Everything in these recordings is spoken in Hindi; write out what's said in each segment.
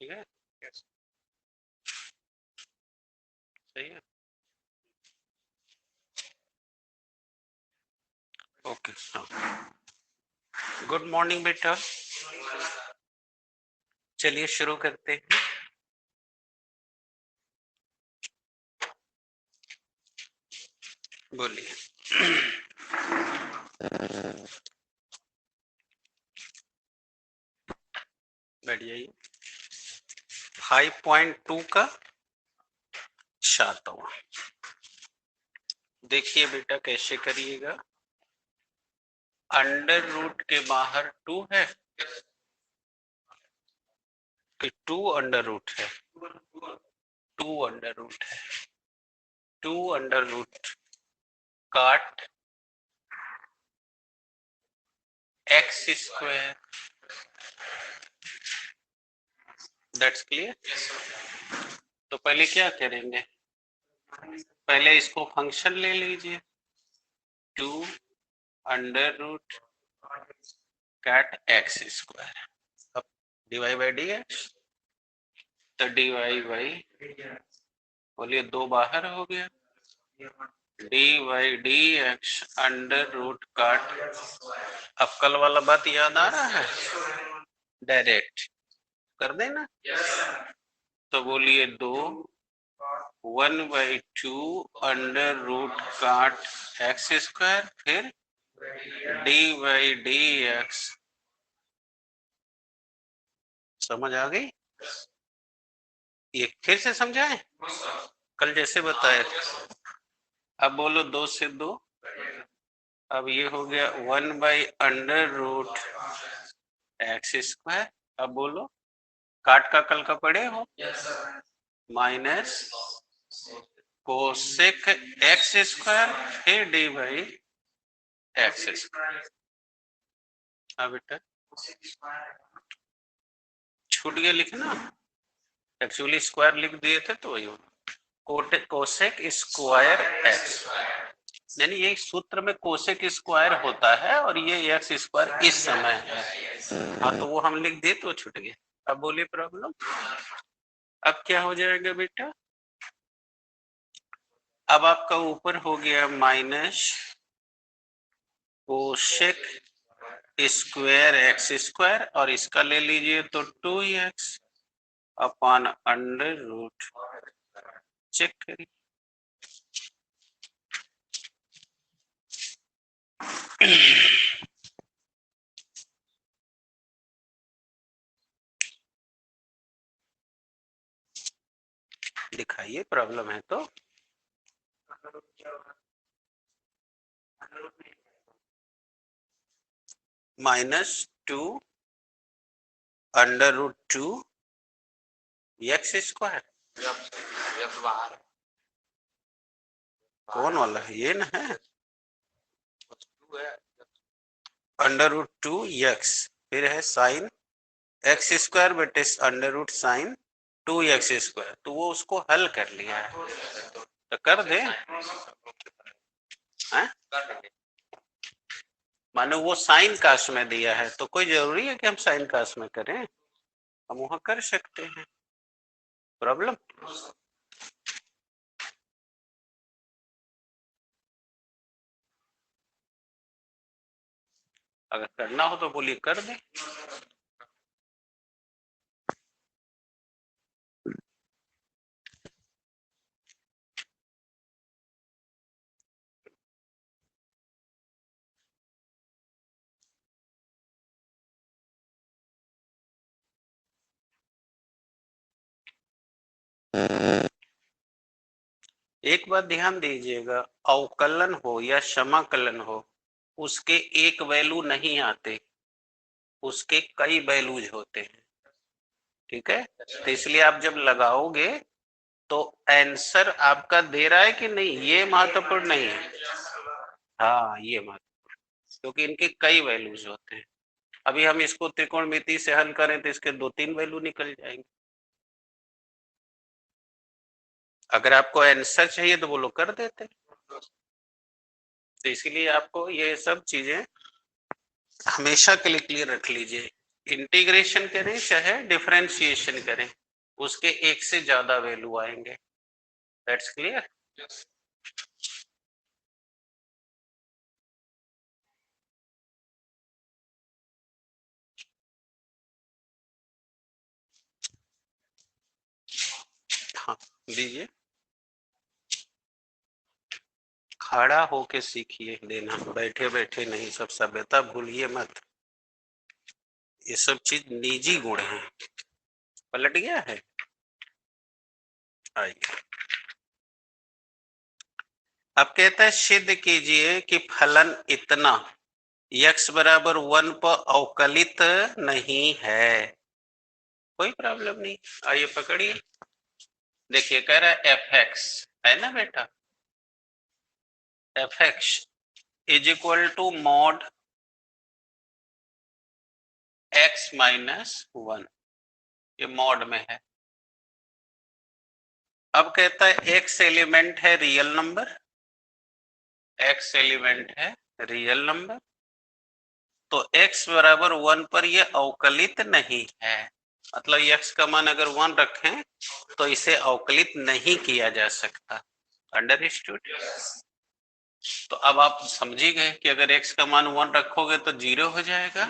ठीक है, सही है, ओके। गुड मॉर्निंग बेटा, चलिए शुरू करते हैं। बोलिए। बैठ जाइए। 5.2 का 7वां। देखिए बेटा कैसे करिएगा। अंडर रूट के बाहर 2 है कि 2 अंडर रूट है? 2 अंडर रूट है। 2 अंडर रूट काट एक्स स्क्वायर। That's clear. तो पहले क्या करेंगे, पहले इसको फंक्शन ले लीजिए। 2 अंडर रूट कैट एक्स स्क्वायर। अब डिवाइड बाई डी एक्स, तो डिवाइड बाई, बोलिए 2 बाहर हो गया, d by D x under root काट। अब कल वाला बात याद आ रहा है? डायरेक्ट कर देना। तो बोलिए 2 1/2 अंडर रूट काट एक्स स्क्वायर, फिर डी बाई डी एक्स। समझ आ गई? ये फिर से समझाएं, कल जैसे बताए। अब बोलो 2 से 2, अब ये हो गया 1/√x स्क्वायर। अब बोलो काट का कल का पढ़े हो, माइनस कोसेक एक्स स्क्वायर, फिर डी बाई एक्स स्क्वायर। हाँ बेटा, छूट गया लिखना, एक्चुअली स्क्वायर लिख दिए थे तो वही कोसेक स्क्वायर एक्स, यानी ये सूत्र में कोसेक स्क्वायर होता है और ये एक्स स्क्वायर इस समय है। हाँ तो वो हम लिख दिए तो छूट गया। अब बोलिए प्रॉब्लम। अब क्या हो जाएगा बेटा, अब आपका ऊपर हो गया minus cosec square x square, और इसका ले लीजिए तो 2x upon under root. Check करिए। दिखाइए प्रॉब्लम है तो। -2 अंडर रूट 2 एक्स स्क्वायर। कौन वाला है? ये ना है, अंडर रूट 2 एक्स, फिर है साइन एक्स स्क्वायर बटे under root sine 2x square. तो वो उसको हल कर लिया है, तो कर दे। मानो वो साइन कास्ट में दिया है तो कोई जरूरी है कि हम साइन कास्ट में करें? हम वहां कर सकते हैं। प्रॉब्लम अगर करना हो तो बोलिए कर दे। एक बात ध्यान दीजिएगा, अवकलन हो या समाकलन हो, उसके एक वैल्यू नहीं आते, उसके कई वैल्यूज होते हैं। ठीक है, तो इसलिए आप जब लगाओगे तो आंसर आपका दे रहा है कि नहीं, ये महत्वपूर्ण नहीं है। हाँ ये महत्वपूर्ण, क्योंकि इनके कई वैल्यूज होते हैं। अभी हम इसको त्रिकोणमिति से हल करें तो इसके 2-3 वैल्यू निकल जाएंगे। अगर आपको आंसर चाहिए तो वो लोग कर देते। तो इसलिए आपको ये सब चीजें हमेशा के लिए क्लियर रख लीजिए। इंटीग्रेशन करें चाहे डिफरेंशिएशन करें, उसके एक से ज्यादा वैल्यू आएंगे। That's clear. हाँ दीजिए, खड़ा होके सीखिए देना, बैठे बैठे नहीं। सब सभ्यता भूलिए मत, ये सब चीज निजी गुण है। पलट गया है, आइए। अब कहता है सिद्ध कीजिए कि फलन इतना x बराबर 1 पर अवकलित नहीं है। कोई प्रॉब्लम नहीं, आइए पकड़िए। देखिए कह रहा है fx है ना बेटा, fx is equal to mod x minus 1, ये मॉड में है। अब कहता है x एलिमेंट है रियल नंबर, x एलिमेंट है रियल नंबर, तो x बराबर 1 पर ये अवकलित नहीं है। मतलब x का मान अगर 1 रखें तो इसे अवकलित नहीं किया जा सकता। अंडरस्टूड। तो अब आप समझी गए कि अगर x का मान 1 रखोगे तो 0 हो जाएगा,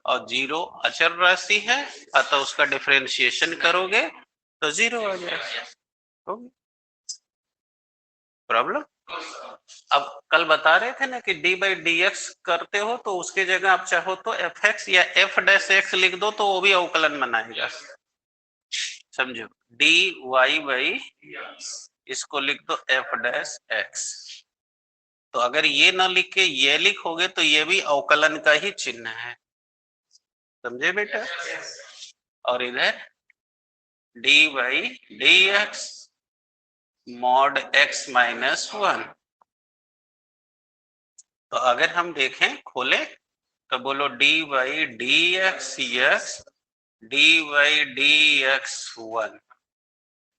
और 0 अचर राशि है, अतः उसका डिफरेंशिएशन करोगे तो 0 आ जाएगा। प्रॉब्लम। अब कल बता रहे थे ना कि डी बाई डी एक्स करते हो तो उसके जगह आप चाहो तो एफ एक्स या एफ डैश एक्स लिख दो तो वो भी अवकलन बनाएगा। समझो, डी वाई बाई इसको लिख दो एफ डैश एक्स। तो अगर ये ना लिख के ये लिखोगे तो ये भी अवकलन का ही चिन्ह है। समझे बेटा। और इधर D by D x mod x minus 1। तो अगर हम देखें खोले तो बोलो D by D x x D by D x 1,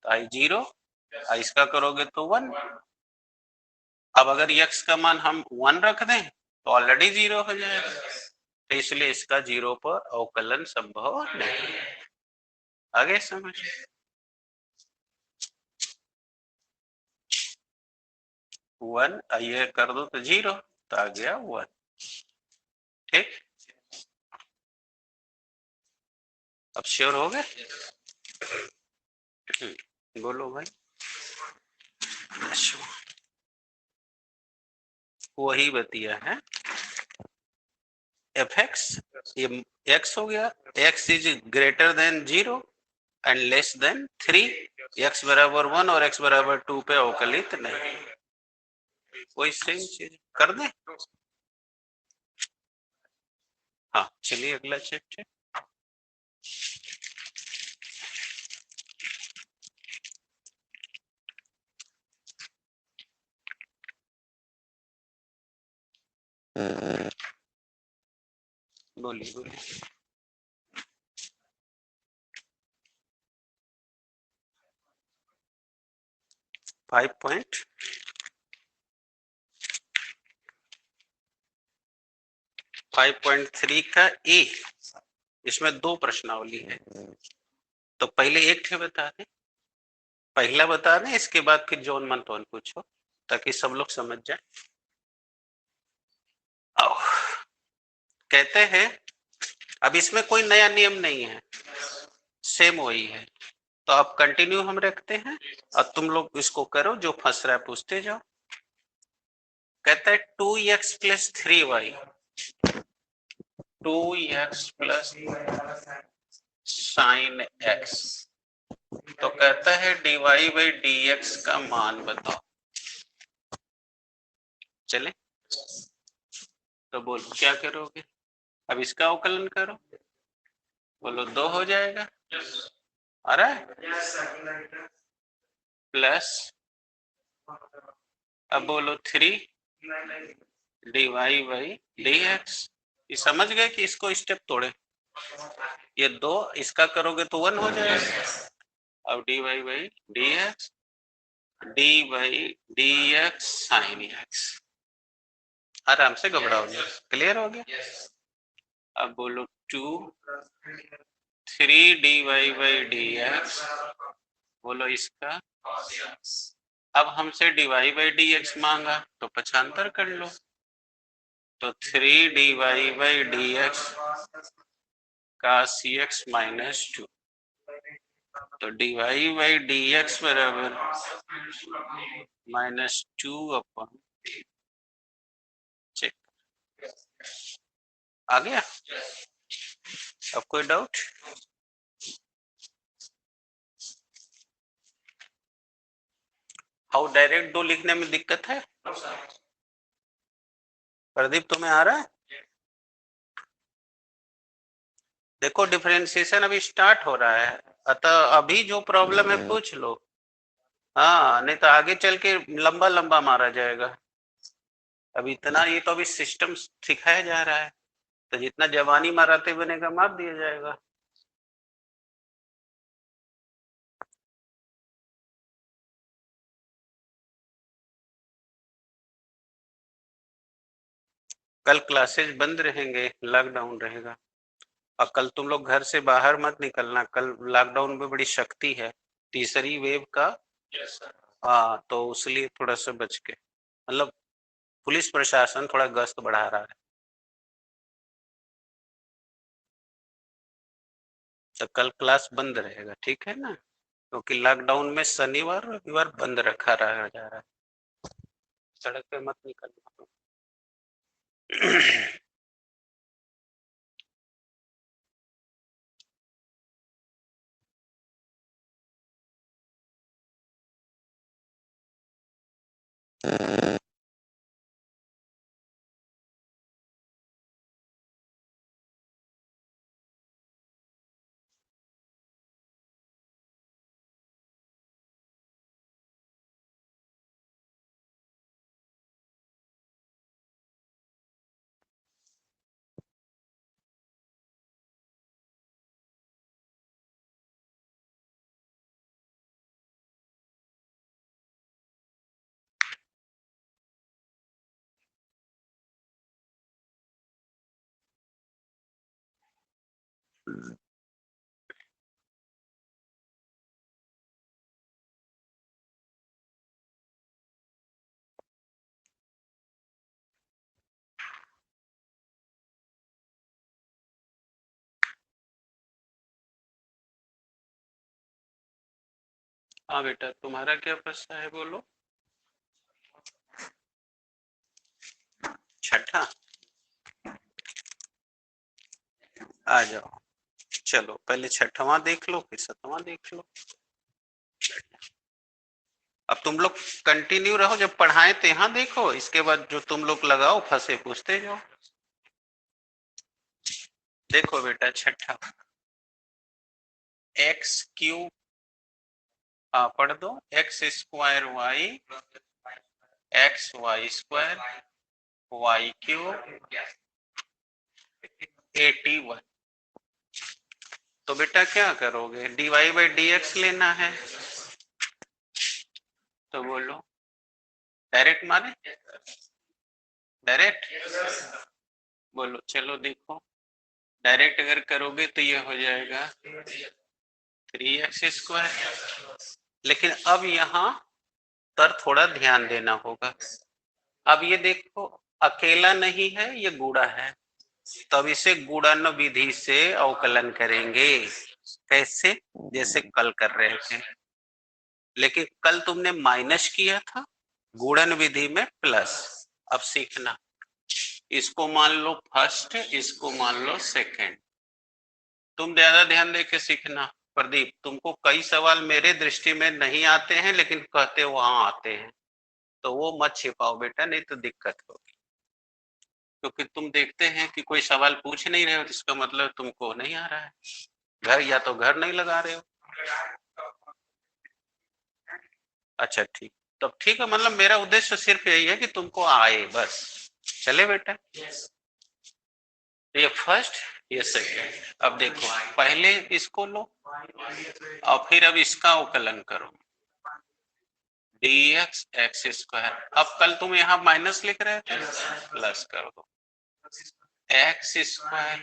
आई 0, इसका करोगे तो 1। अब अगर x का मान हम 1 रख दें तो ऑलरेडी 0 हो जाएगा, तो इसलिए इसका 0 पर अवकलन संभव नहीं है। आगे समझ। 1 ये कर दो तो 0, तो आ गया 1। ठीक, अब श्योर हो गए। बोलो भाई। वही बतिया है, एफ एक्स ये x हो गया, x is greater than 0 and less than 3, x बराबर 1 और x बराबर 2 पे अवकलित नहीं। कोई सेम चीज कर दे। हाँ चलिए अगला चैप्टर। बोलिए बोलिए। 5.3 का ए, इसमें 2 प्रश्नावली है, तो पहले एक थे बता दें, पहला बता दें, इसके बाद फिर जॉन मन तो पूछो ताकि सब लोग समझ जाए। कहते हैं अब इसमें कोई नया नियम नहीं है, सेम वही है, तो अब कंटिन्यू हम रखते हैं और तुम लोग इसको करो, जो फंस रहा है पूछते जाओ। कहता है 2x plus 3y, 2x plus sign x, तो कहता है dy बाई dx का मान बताओ। चले तो बोलो क्या करोगे। अब इसका अवकलन करो, बोलो 2 हो जाएगा, अरे प्लस, अब बोलो 3 dy बाई dx। ये समझ गए कि इसको स्टेप तोड़े, ये 2 इसका करोगे तो 1 हो जाएगा। अब dy by dx, d by dx sine x। आराम से घबराओ नहीं, क्लियर हो गया। अब बोलो 2 3 dy by dx, बोलो इसका, अब हमसे dy by dx मांगा तो पक्षांतर कर लो, तो 3 dy by dx का cx माइनस 2, तो dy by dx बराबर -2 अपन चेक, आ गया? अब कोई डाउट? हाउ डायरेक्ट दो लिखने में दिक्कत है? प्रदीप तुम्हें आ रहा है? देखो डिफरेंशिएशन अभी स्टार्ट हो रहा है, अतः अभी जो प्रॉब्लम है पूछ लो। हाँ, नहीं तो आगे चल के लंबा लंबा मारा जाएगा। अभी इतना, ये तो अभी सिस्टम सिखाया जा रहा है, तो जितना जवानी माराते बनेगा मार दिया जाएगा। कल क्लासेस बंद रहेंगे, लॉकडाउन रहेगा, और कल तुम लोग घर से बाहर मत निकलना, कल लॉकडाउन में बड़ी शक्ति है, तीसरी वेव का। हाँ, तो उसलिए थोड़ा सा बच के, मतलब पुलिस प्रशासन थोड़ा गश्त बढ़ा रहा है, तो कल क्लास बंद रहेगा, ठीक है ना? क्योंकि लॉकडाउन में शनिवार रविवार बंद रखा रहा जा रहा है, सड़क पे मत निकलना। हाँ बेटा, तुम्हारा क्या प्रश्न है, बोलो। छठा, आ जाओ, चलो पहले छठवां देख लो फिर सतवां देख लो। अब तुम लोग कंटिन्यू रहो, जब पढ़ाएं तो यहाँ देखो, इसके बाद जो तुम लोग लगाओ फंसे पूछते जाओ। देखो बेटा छठा, एक्स क्यूब, पढ़ दो, x square y, x y square, y cube, 81। तो बेटा क्या करोगे, dy बाई dx लेना है, तो बोलो डायरेक्ट माने, डायरेक्ट बोलो, चलो देखो, डायरेक्ट अगर करोगे तो ये हो जाएगा 3x²। लेकिन अब यहाँ पर थोड़ा ध्यान देना होगा, अब ये देखो अकेला नहीं है, ये गुणा है, तब इसे गुणन विधि से अवकलन करेंगे। कैसे? जैसे कल कर रहे थे, लेकिन कल तुमने माइनस किया था, गुणन विधि में प्लस। अब सीखना, इसको मान लो फर्स्ट, इसको मान लो सेकंड, तुम ज्यादा ध्यान दे के सीखना। प्रदीप, तुमको कई सवाल मेरे दृष्टि में नहीं आते हैं, लेकिन कहते वहां आते हैं, तो वो मत छिपाओ बेटा, नहीं तो दिक्कत होगी, क्योंकि तुम देखते हैं कि कोई सवाल पूछ नहीं रहे हो, इसका मतलब तुमको नहीं आ रहा है, घर या तो घर नहीं लगा रहे हो। अच्छा ठीक, तब ठीक है, मतलब मेरा उद्देश्य सिर्फ यही है कि तुमको आए बस। चले बेटा, ये फर्स्ट, ये सेकंड। अब देखो पहले इसको लो और फिर अब इसका अवकलन करो, dx x²। अब कल तुम यहाँ माइनस लिख रहे थे, प्लस कर दो, x square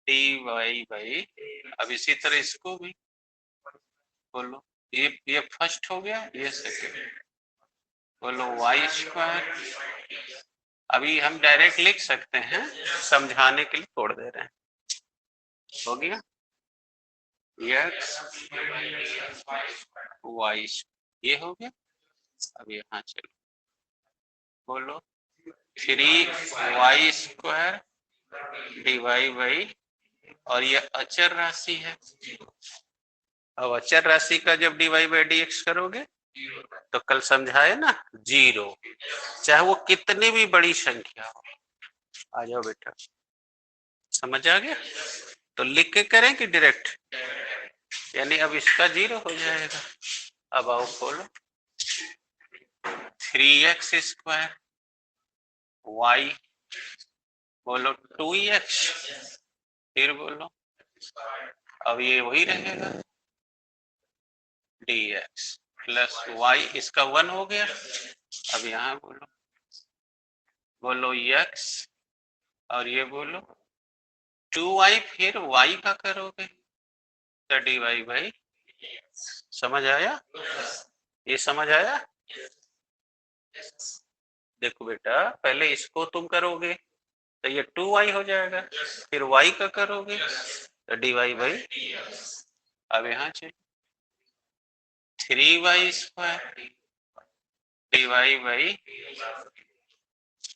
d Y by, अब इसी तरह इसको भी बोलो, ये फर्स्ट हो गया, ये सेकेंड, बोलो वाई स्क्वायर। अभी हम डायरेक्ट लिख सकते हैं, समझाने के लिए छोड़ दे रहे हैं। हो गया एक्स वाई, ये हो गया। अब यहाँ चलो बोलो 3y square d Y by, और ये अचर राशि है। अब अचर राशि का जब d Y by D x करोगे तो कल समझाए ना, जीरो, चाहे वो कितनी भी बड़ी संख्या हो। आ जाओ बेटा, समझ आ गया? तो लिख के करें कि डायरेक्ट, यानी अब इसका जीरो हो जाएगा। अब आओ खोलो 3x स्क्वायर y, बोलो 2x, फिर बोलो, अब ये वही रहेगा dx प्लस y, इसका 1 हो गया। अब यहाँ बोलो, बोलो x, और ये बोलो 2y, फिर y का करोगे तो dy बाई, समझ आया? ये समझ आया? देखो बेटा, पहले इसको तुम करोगे तो ये 2y हो जाएगा, फिर y का करोगे तो dy बाई, अब यहाँ चलिए 3y square d Y by,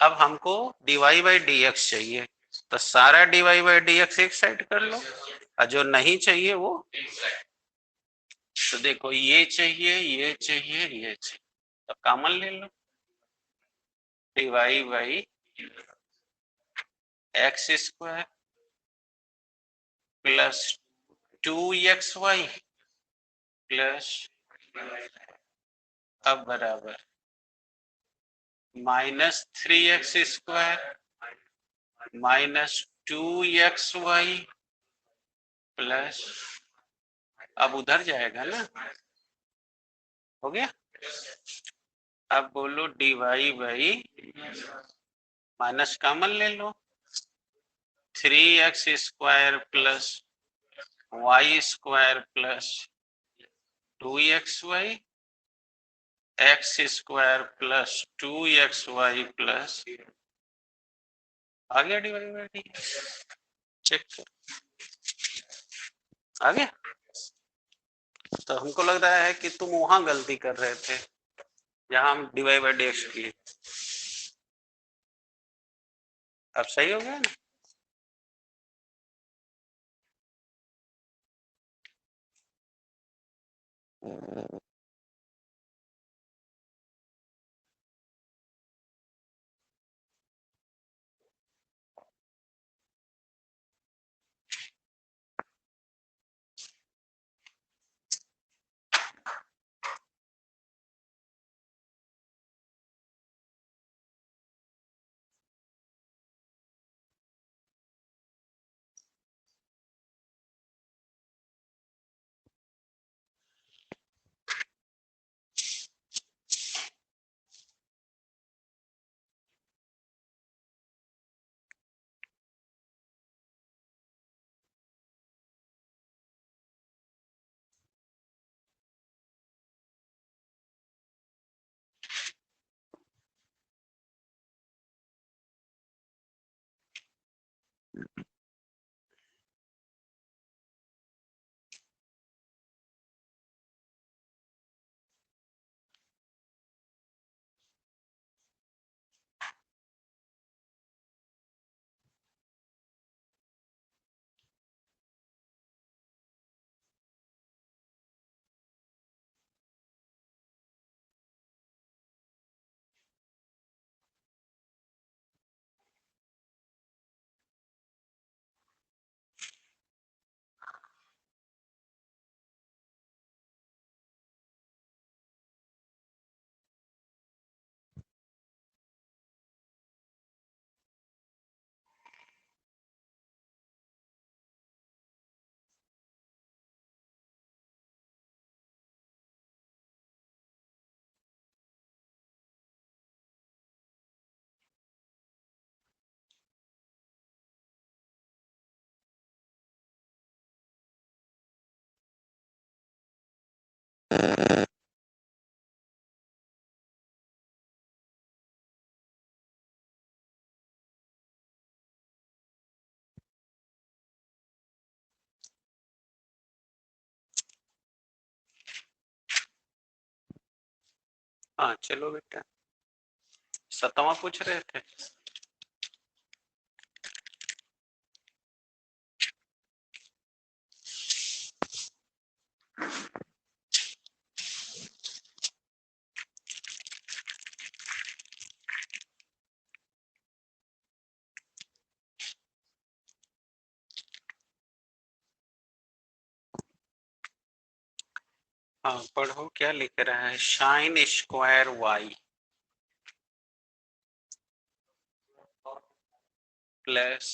अब हमको d Y by D x चाहिए, तो सारा d Y by D x एक साइड कर लो, और जो नहीं चाहिए वो, तो देखो ये चाहिए, ये चाहिए, ये चाहिए, तो कॉमन ले लो, D Y by X square plus 2xy plus, अब बराबर -3x square minus 2xy plus, अब उधर जाएगा ना, हो गया। अब बोलो D Y by, minus common ले लो, 3x square plus Y square plus 2xy, X square plus 2xy plus, आ गया D Y by D, check कर, आ गया। तो हमको लग रहा है कि तुम वहां गलती कर रहे थे जहां हम d Y by D x किए, अब सही हो गया ना? हाँ चलो बेटा, 7वां पूछ रहे थे। हाँ पढ़ो क्या लिख रहा है। Sine square y plus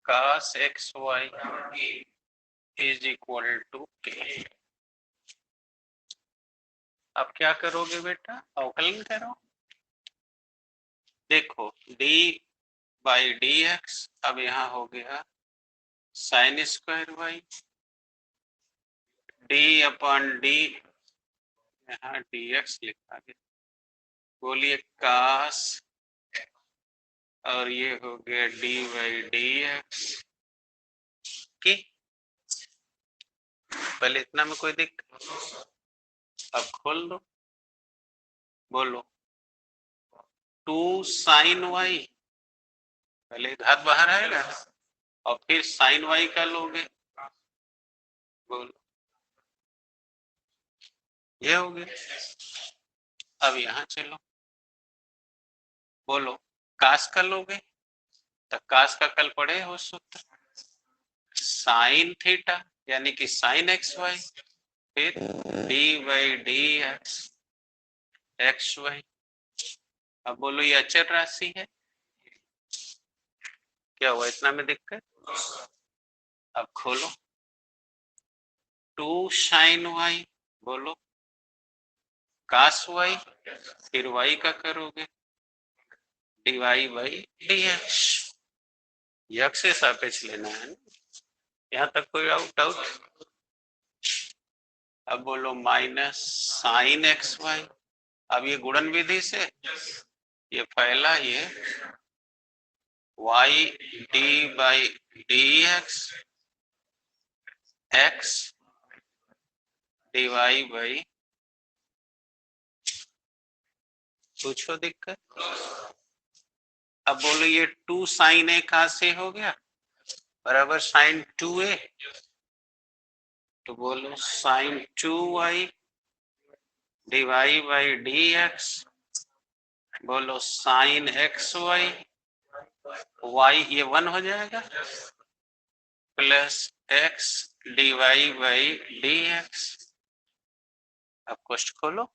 cos x y is equal to k. अब क्या करोगे बेटा, अवकलन करो। देखो d बाई डी एक्स, अब यहाँ हो गया sine square y, d upon d, यहाँ डी एक्स लिखा गया, बोलिए कास, और ये हो गया डी बाई डी एक्स की। पहले इतना में कोई दिक्कत, अब खोल दो, बोलो 2 साइन वाई, पहले घात बाहर आएगा और फिर साइन वाई का लोगे, बोलो ये हो गया। अब यहाँ चलो, बोलो कास का लोगे, तो कास का कल पड़े हो सूत्र, साइन थीटा यानी कि साइन एक्स वाई, फिर d by D x x y. अब बोलो ये अचर राशि है, क्या हुआ इतना में दिक्कत। अब खोलो 2 साइन वाई, बोलो कास वाई, फिर वाई का करोगे d Y by D x, यक्स से सापेक्ष लेना है ना, यहाँ तक कोई डाउट। अब बोलो माइनस साइन एक्स वाई, अब ये गुणन विधि से ये पहला ये y d by D x x D Y by, पूछो दिक्कत। अब बोलो ये 2 साइन ए कहां से हो गया, बराबर साइन 2a, तो बोलो sine 2y D Y by D X, बोलो साइन एक्स वाई, वाई ये 1 हो जाएगा, plus X D Y by D X. अब क्वेश्चन खोलो,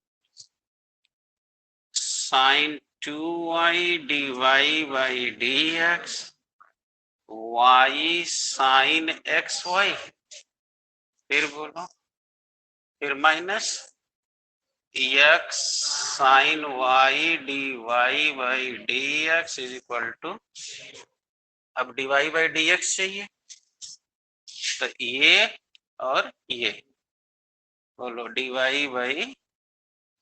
sine 2y D Y by D X, Y sine x Y, फिर बोलो, फिर minus X sine Y D Y by D x is equal to, अब D Y by D x चाहिए, तो ये और ये, बोलो डी वाई बाई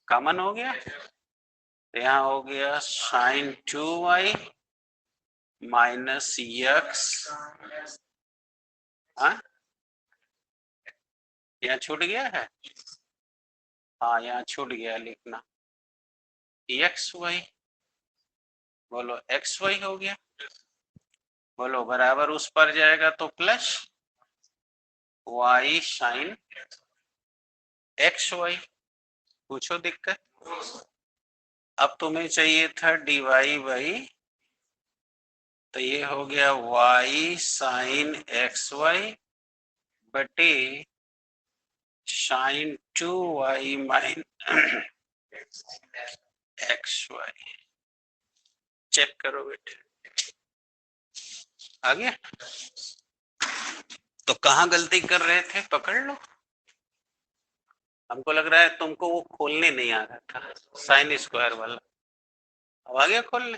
कॉमन हो गया, तो यहाँ हो गया साइन 2y माइनस एक्स, यहाँ छूट गया है, हाँ यहाँ छूट गया लिखना, एक्स वाई, बोलो एक्स वाई हो गया, बोलो बराबर उस पर जाएगा तो plus y sine x y, पूछो दिक्कत। अब तुम्हें चाहिए था डी वाई बाई, तो ये हो गया वाई साइन एक्स वाई बटे sine 2y minus x y, check करो बेटे, आ गया। तो कहाँ गलती कर रहे थे, पकड़ लो। हमको लग रहा है तुमको वो खोलने नहीं आ रहा था, साइन स्क्वायर वाला, अब आ गया खोलने,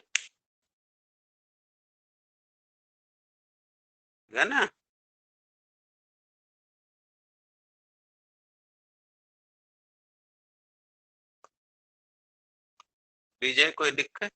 है ना। विजय कोई दिक्कत?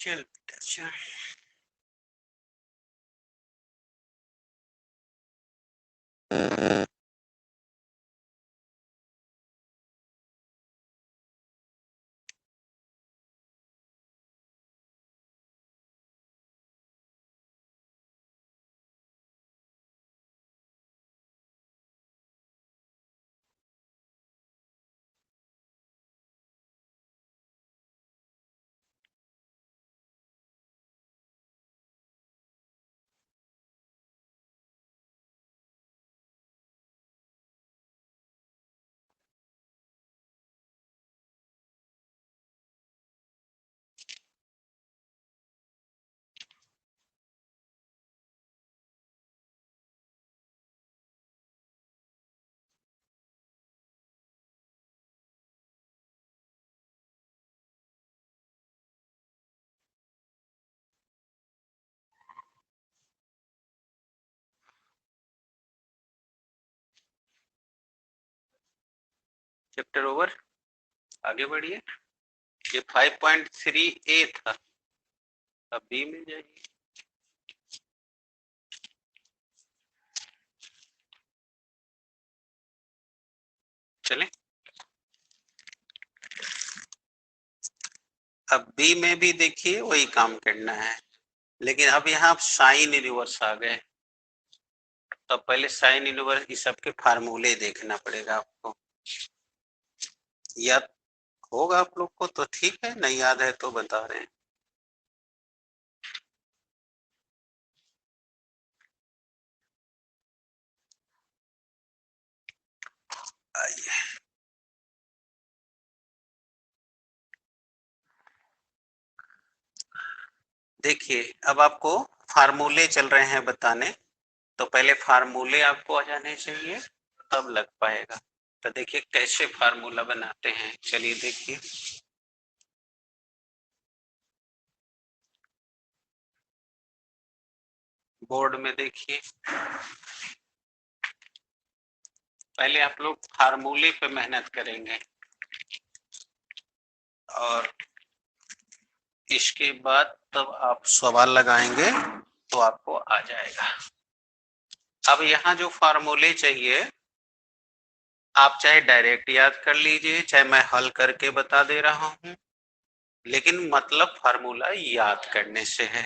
चल बेटा चल। चैप्टर ओवर, आगे बढ़िए। ये 5.3a था, अब बी में जाइए। चले, अब बी में भी देखिए वही काम करना है, लेकिन अब यहाँ साइन यूनिवर्स आ गए, तो पहले साइन यूनिवर्स इस सब के फार्मूले देखना पड़ेगा आपको। याद होगा आप लोग को तो ठीक है, नहीं याद है तो बता रहे हैं। आइए देखिए, अब आपको फार्मूले चल रहे हैं बताने, तो पहले फार्मूले आपको आ जाने चाहिए तब लग पाएगा। तो देखिए कैसे फार्मूला बनाते हैं, चलिए देखिए। बोर्ड में देखिए, पहले आप लोग फार्मूले पे मेहनत करेंगे और इसके बाद तब आप सवाल लगाएंगे तो आपको आ जाएगा। अब यहाँ जो फार्मूले चाहिए आप चाहे डायरेक्ट याद कर लीजिए, चाहे मैं हल करके बता दे रहा हूँ, लेकिन मतलब फार्मूला याद करने से है।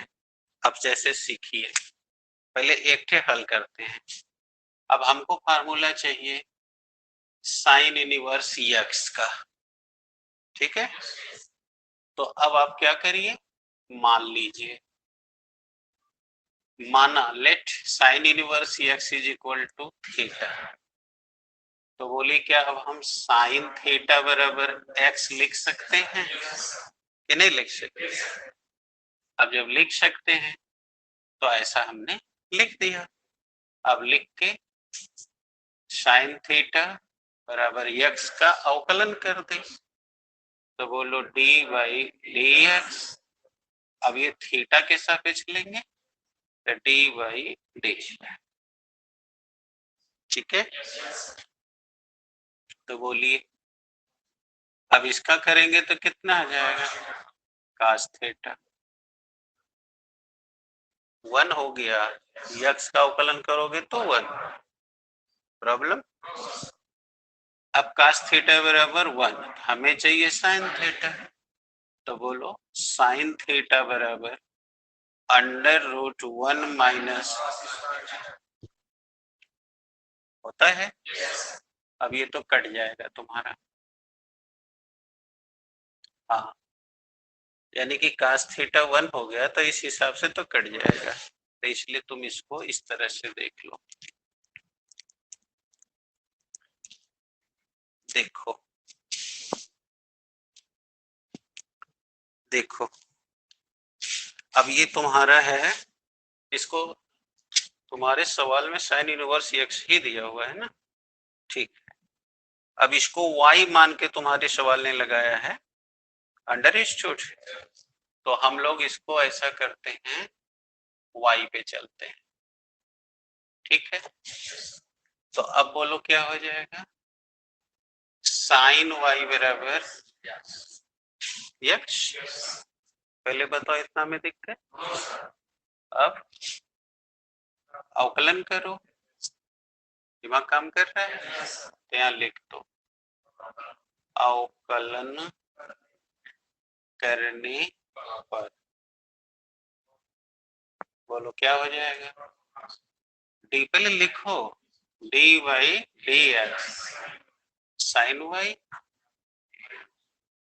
अब जैसे सीखिए, पहले एक ठे हल करते हैं। अब हमको फार्मूला चाहिए साइन इनवर्स एक्स का, ठीक है। तो अब आप क्या करिए, मान लीजिए, माना let sine inverse x is equal to theta. तो बोलिए क्या अब हम साइन थीटा बराबर x लिख सकते हैं कि नहीं लिख सकते? अब जब लिख सकते हैं तो ऐसा हमने लिख दिया। अब लिख के साइन थीटा बराबर x का अवकलन कर दे, तो बोलो dy dx। अब ये थीटा के सापेक्ष लेंगे तो dy dx, ठीक है। तो बोलिए अब इसका करेंगे तो कितना आ जाएगा, cos थीटा 1 हो गया, x का अवकलन करोगे तो 1। प्रॉब्लम, अब cos थीटा बराबर 1, हमें चाहिए sin थीटा, तो बोलो sin थीटा बराबर √1 माइनस होता है। अब ये तो कट जाएगा तुम्हारा, हाँ, यानी कि cos थीटा 1 हो गया तो इस हिसाब से तो कट जाएगा, तो इसलिए तुम इसको इस तरह से देख लो। देखो देखो अब ये तुम्हारा है, इसको तुम्हारे सवाल में sin इनवर्स x ही दिया हुआ है ना, ठीक है। अब इसको y मान के तुम्हारे सवाल ने लगाया है अंडरस्टूड, तो हम लोग इसको ऐसा करते हैं y पे चलते हैं, ठीक है। तो अब बोलो क्या हो जाएगा, sin y बराबर x, पहले बताओ इतना में दिख गए। अब अवकलन करो, दिमाग काम कर रहा है तो यहाँ लिख दो, अवकलन करने पर बोलो क्या हो जाएगा, डी पहले लिखो, d y d x sine Y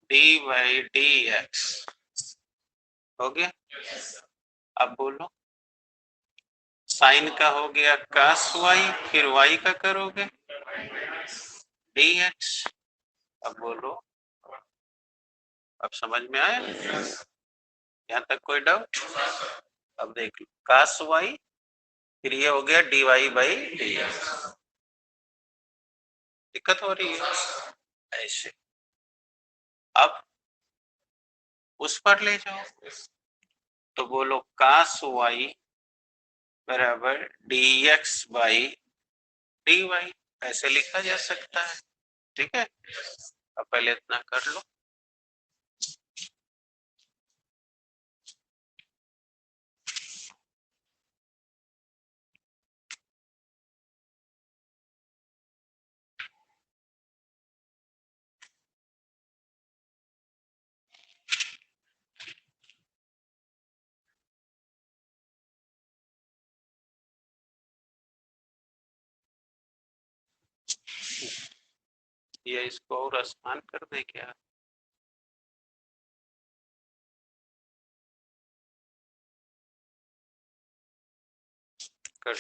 D y d x हो गया। अब बोलो साइन का हो गया cos y, फिर y का करोगे dx। अब बोलो, अब समझ में आया यहाँ तक, कोई डाउट? अब देख लो cos y, फिर ये हो गया dy बाई dx, दिक्कत हो रही है ऐसे। अब उस पर ले जाओ, तो बोलो cos y बराबर dx बाई dy, ऐसे लिखा जा सकता है, ठीक है। अब पहले इतना कर लो, ये इसको और आसान कर दे क्या, कर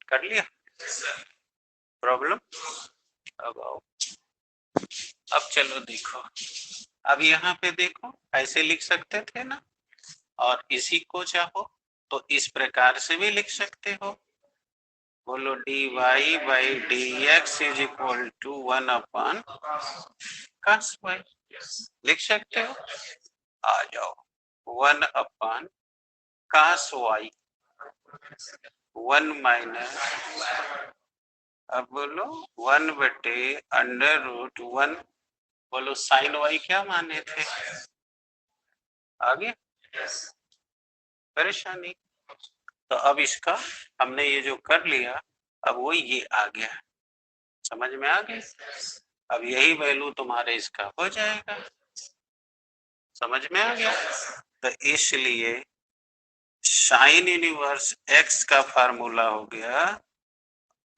कर लिया प्रॉब्लम। अब आओ, अब चलो देखो, अब यहाँ पे देखो ऐसे लिख सकते थे ना, और इसी को चाहो तो इस प्रकार से भी लिख सकते हो, बोलो D Y by D x is equal to 1 upon cos y, लिख सकते हो। आ जाओ 1 अपन cos y 1 माइनस, अब बोलो 1 बटे √1, बोलो साइन y क्या माने थे, आगे परेशानी। तो अब इसका हमने ये जो कर लिया, अब वो ये आ गया, समझ में आ गया। अब यही वैल्यू तुम्हारे इसका हो जाएगा, समझ में आ गया। तो इसलिए साइन इनवर्स x का फार्मूला हो गया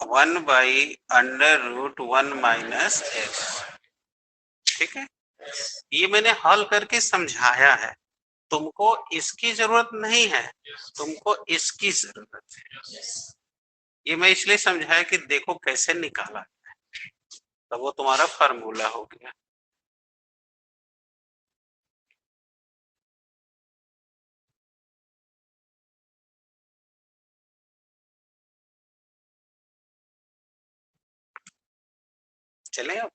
1 बाई √1 माइनस x, ठीक है। ये मैंने हल करके समझाया है, तुमको इसकी जरूरत नहीं है, तुमको इसकी जरूरत है। ये मैं इसलिए समझाया कि देखो कैसे निकाला, तो वो तुम्हारा फार्मूला हो गया। चले अब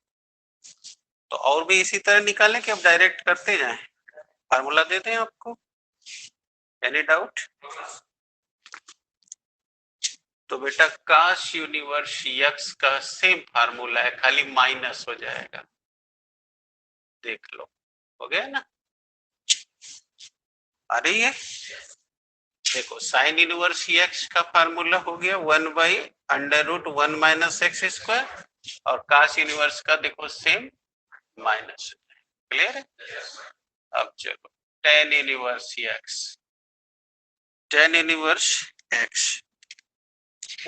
तो और भी इसी तरह निकालें कि अब डायरेक्ट करते जाएं, फार्मूला दे दें आपको, एनी डाउट? तो बेटा काश यूनिवर्स एक्स का सेम फार्मूला है, खाली माइनस हो जाएगा, देख लो, हो गया ना? आ रही है? देखो साइन इनवर्स एक्स का फार्मूला हो गया 1/√1 माइनस एक्स स्क्वायर, और काश इनवर्स का देखो सेम माइनस, क्लियर है? अब चलो tan inverse x, tan inverse x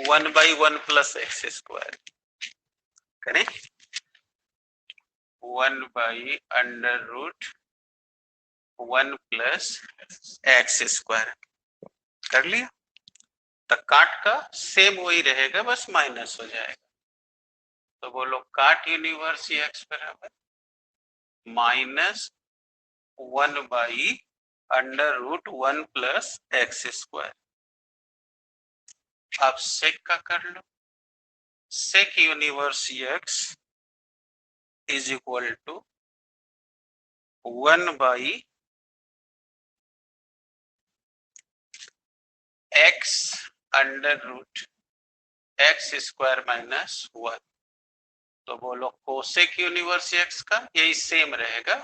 1/1 plus x square करें, 1/√1 प्लस एक्स स्क्वायर कर लिया। तो काट का सेम वही रहेगा, बस माइनस हो जाएगा। तो बोलो काट यूनिवर्स एक्स बराबर -1/√1 प्लस एक्स स्क्वायर। अब सेक का कर लो, sec inverse X is equal to 1/x square minus 1। तो बोलो कोसेक यूनिवर्स एक्स का यही सेम रहेगा,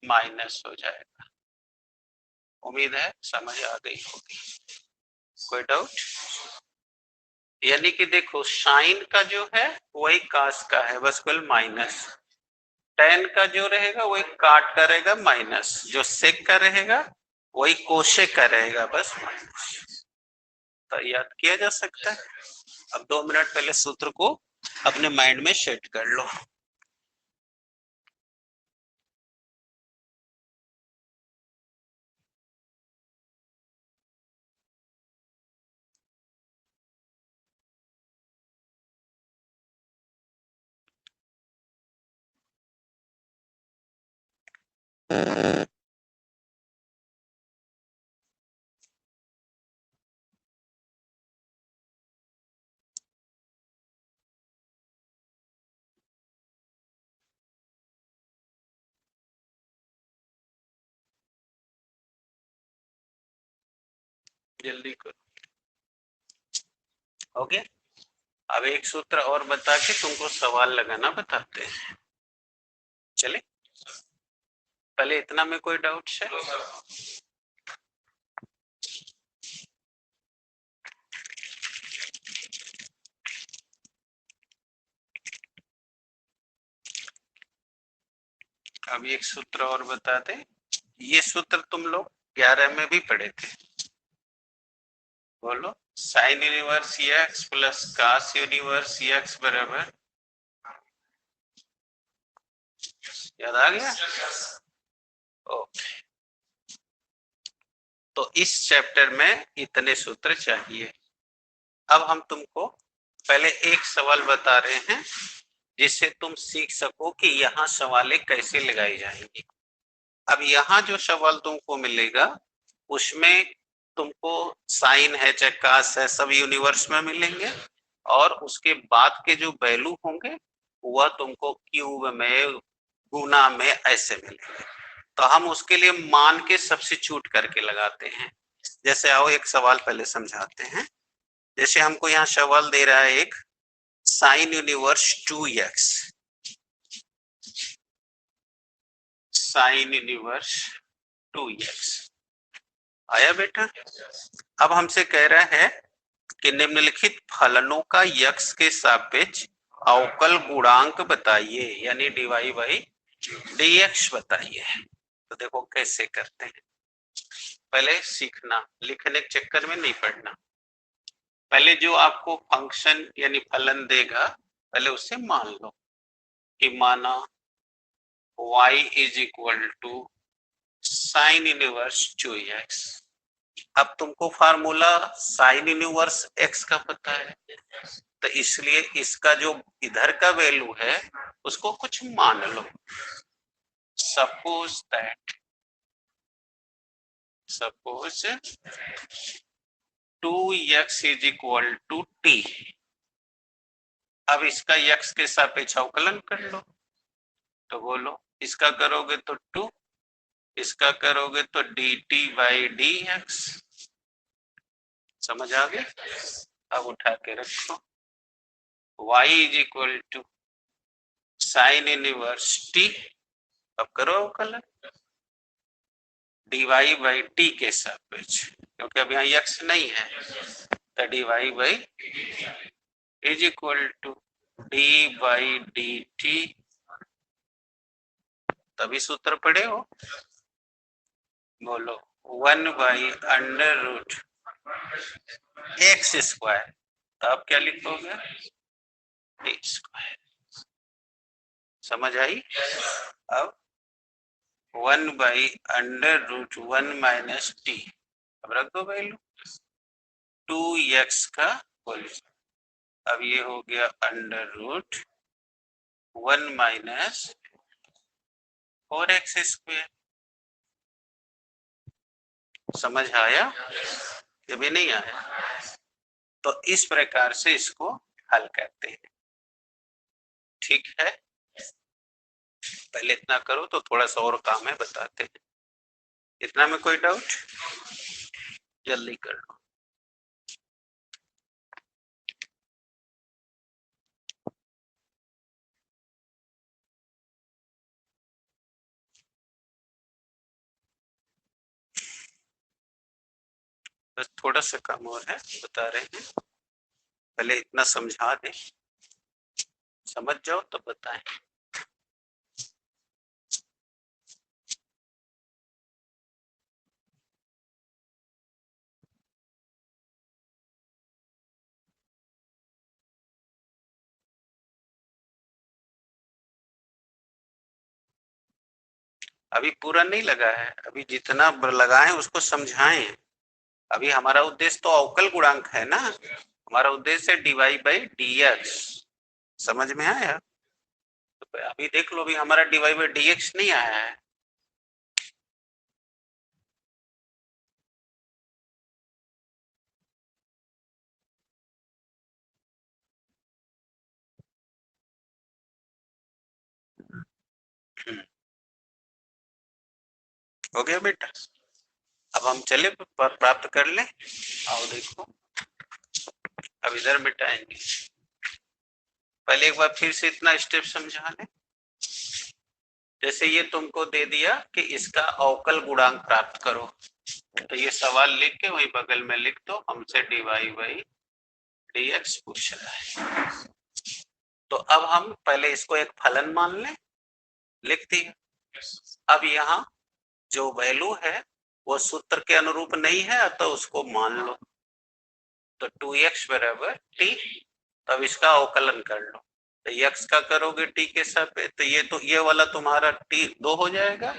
माइनस हो जाएगा। उम्मीद है समझ आ गई होगी, कोई डाउट? यानी कि देखो साइन का जो है वही कास का है, बस केवल माइनस, टेन का जो रहेगा वही काट का रहेगा माइनस, जो सेक का रहेगा वही कोशेक का रहेगा, बस माइनस। तो याद किया जा सकता है। अब 2 मिनट पहले सूत्र को अपने माइंड में सेट कर लो। जल्दी करो, ओके। अब एक सूत्र और बता के तुमको सवाल लगाना बताते हैं, चले? पहले इतना में कोई डाउट है? अब एक सूत्र और बता दे, ये सूत्र तुम लोग 11 में भी पढ़े थे, बोलो sine inverse x plus cos inverse x बराबर, याद आ गया? ओके, तो इस चैप्टर में इतने सूत्र चाहिए। अब हम तुमको पहले एक सवाल बता रहे हैं जिससे तुम सीख सको कि यहाँ सवालें कैसे लगाई जाएंगी। अब यहाँ जो सवाल तुमको मिलेगा उसमें तुमको साइन है चाहे कास है सब यूनिवर्स में मिलेंगे, और उसके बाद के जो वैल्यू होंगे वह तुमको क्यूब में गुना में ऐसे मिलेंगे। तो हम उसके लिए मान के सब्स्टिट्यूट करके लगाते हैं। जैसे आओ एक सवाल पहले समझाते हैं। जैसे हमको यहाँ सवाल दे रहा है एक sign universe 2x, sign universe 2x आया बेटा? अब हमसे कह रहा है कि निम्नलिखित फलनों का यक्स के सापेक्ष अवकल गुणांक बताइए, यानी डीवाई बाई डीएक्स बताइए। तो देखो कैसे करते हैं, पहले सीखना, लिखने के चक्कर में नहीं पढ़ना। पहले जो आपको फंक्शन यानी फलन देगा पहले उसे मान लो कि माना y is equal to sine inverse 2x। अब तुमको फार्मूला साइन इनवर्स x का पता है, तो इसलिए इसका जो इधर का वैल्यू है उसको कुछ मान लो। Suppose 2x is equal to t। अब इसका x के सापेक्ष अवकलन कर लो, तो बोलो इसका करोगे तो 2, इसका करोगे तो dt बाई dx। समझ आ गया? अब उठा के रखो, y is equal to sine inverse t। अब करो अवकलन dy बाई t के सापेक्ष, क्योंकि अब यहाँ x नहीं है, तो dy by is equal to d by dt। तभी सूत्र पढ़े हो, बोलो 1 by under root x square. तो आप क्या लिखोगे? T square. समझ आई? अब 1 by under root 1 minus t, अब रख दो वैल्यू 2x का होल। अब ये हो गया under root 1 minus 4x square. समझ आया? ये भी नहीं आया? तो इस प्रकार से इसको हल करते हैं। ठीक है, पहले इतना करो तो थोड़ा सा और काम है, बताते हैं। इतना में कोई डाउट? जल्दी कर लो। बस थोड़ा सा काम और है, बता रहे हैं। पहले इतना समझा दें, समझ जाओ तो बताएं। अभी पूरा नहीं लगा है, अभी जितना लगाए उसको समझाएं। अभी हमारा उद्देश्य तो अवकल गुणांक है ना, हमारा उद्देश्य है dy बाई dx। समझ में आया? तो अभी देख लो, अभी हमारा dy बाई dx नहीं आया है। हो गया बेटा? अब हम चले प्राप्त कर ले। आओ देखो, अब इधर मिटाएंगे। पहले एक बार फिर से इतना स्टेप समझा ले। जैसे ये तुमको दे दिया कि इसका अवकल गुणांक प्राप्त करो, तो ये सवाल लिख के वही बगल में लिख दो, हमसे dy बाई dx पूछ रहा है। तो अब हम पहले इसको एक फलन मान लें, लिख दिया। अब यहाँ जो वैल्यू है वो सूत्र के अनुरूप नहीं है, तो उसको मान लो। तो 2x बराबर t। तब इसका अवकलन कर लो, तो x का करोगे t के सापेक्ष, तो ये वाला तुम्हारा t 2 हो जाएगा,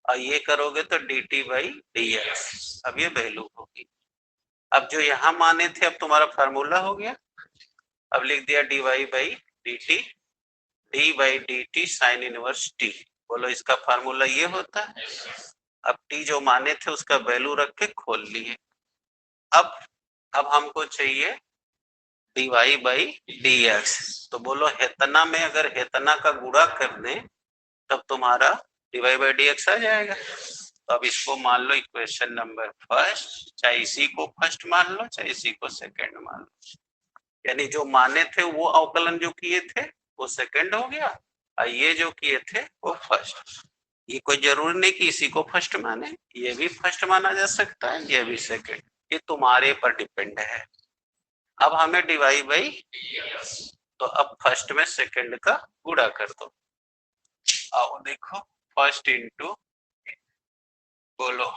और ये करोगे तो dt बाई dx। अब ये वैल्यू होगी। अब जो यहाँ माने थे, अब तुम्हारा फार्मूला हो गया। अब लिख दिया dy by dt, d by dt sign inverse t। बोलो इसका फार्मूला ये होता है। अब t जो माने थे उसका वैल्यू रख के खोल लिए। अब हमको चाहिए dy बाई dx। तो बोलो हेतना में अगर हेतना का गुणा कर दें तब तुम्हारा dy बाई dx आ जाएगा। तो अब इसको मान लो इक्वेशन नंबर फर्स्ट, चाहे इसी को फर्स्ट मान लो चाहे इसी को सेकंड मान लो। यानी जो माने थे वो अवकलन जो किए थे वो सेकंड हो गया, और ये जो किए थे वो फर्स्ट। ये कोई जरूरी नहीं कि इसी को फर्स्ट माने, ये भी फर्स्ट माना जा सकता है, ये भी सेकंड। ये तुम्हारे पर डिपेंड है। अब हमें dy बाई, तो अब फर्स्ट में सेकंड का गुणा कर दो। आओ देखो, फर्स्ट इंटू, बोलो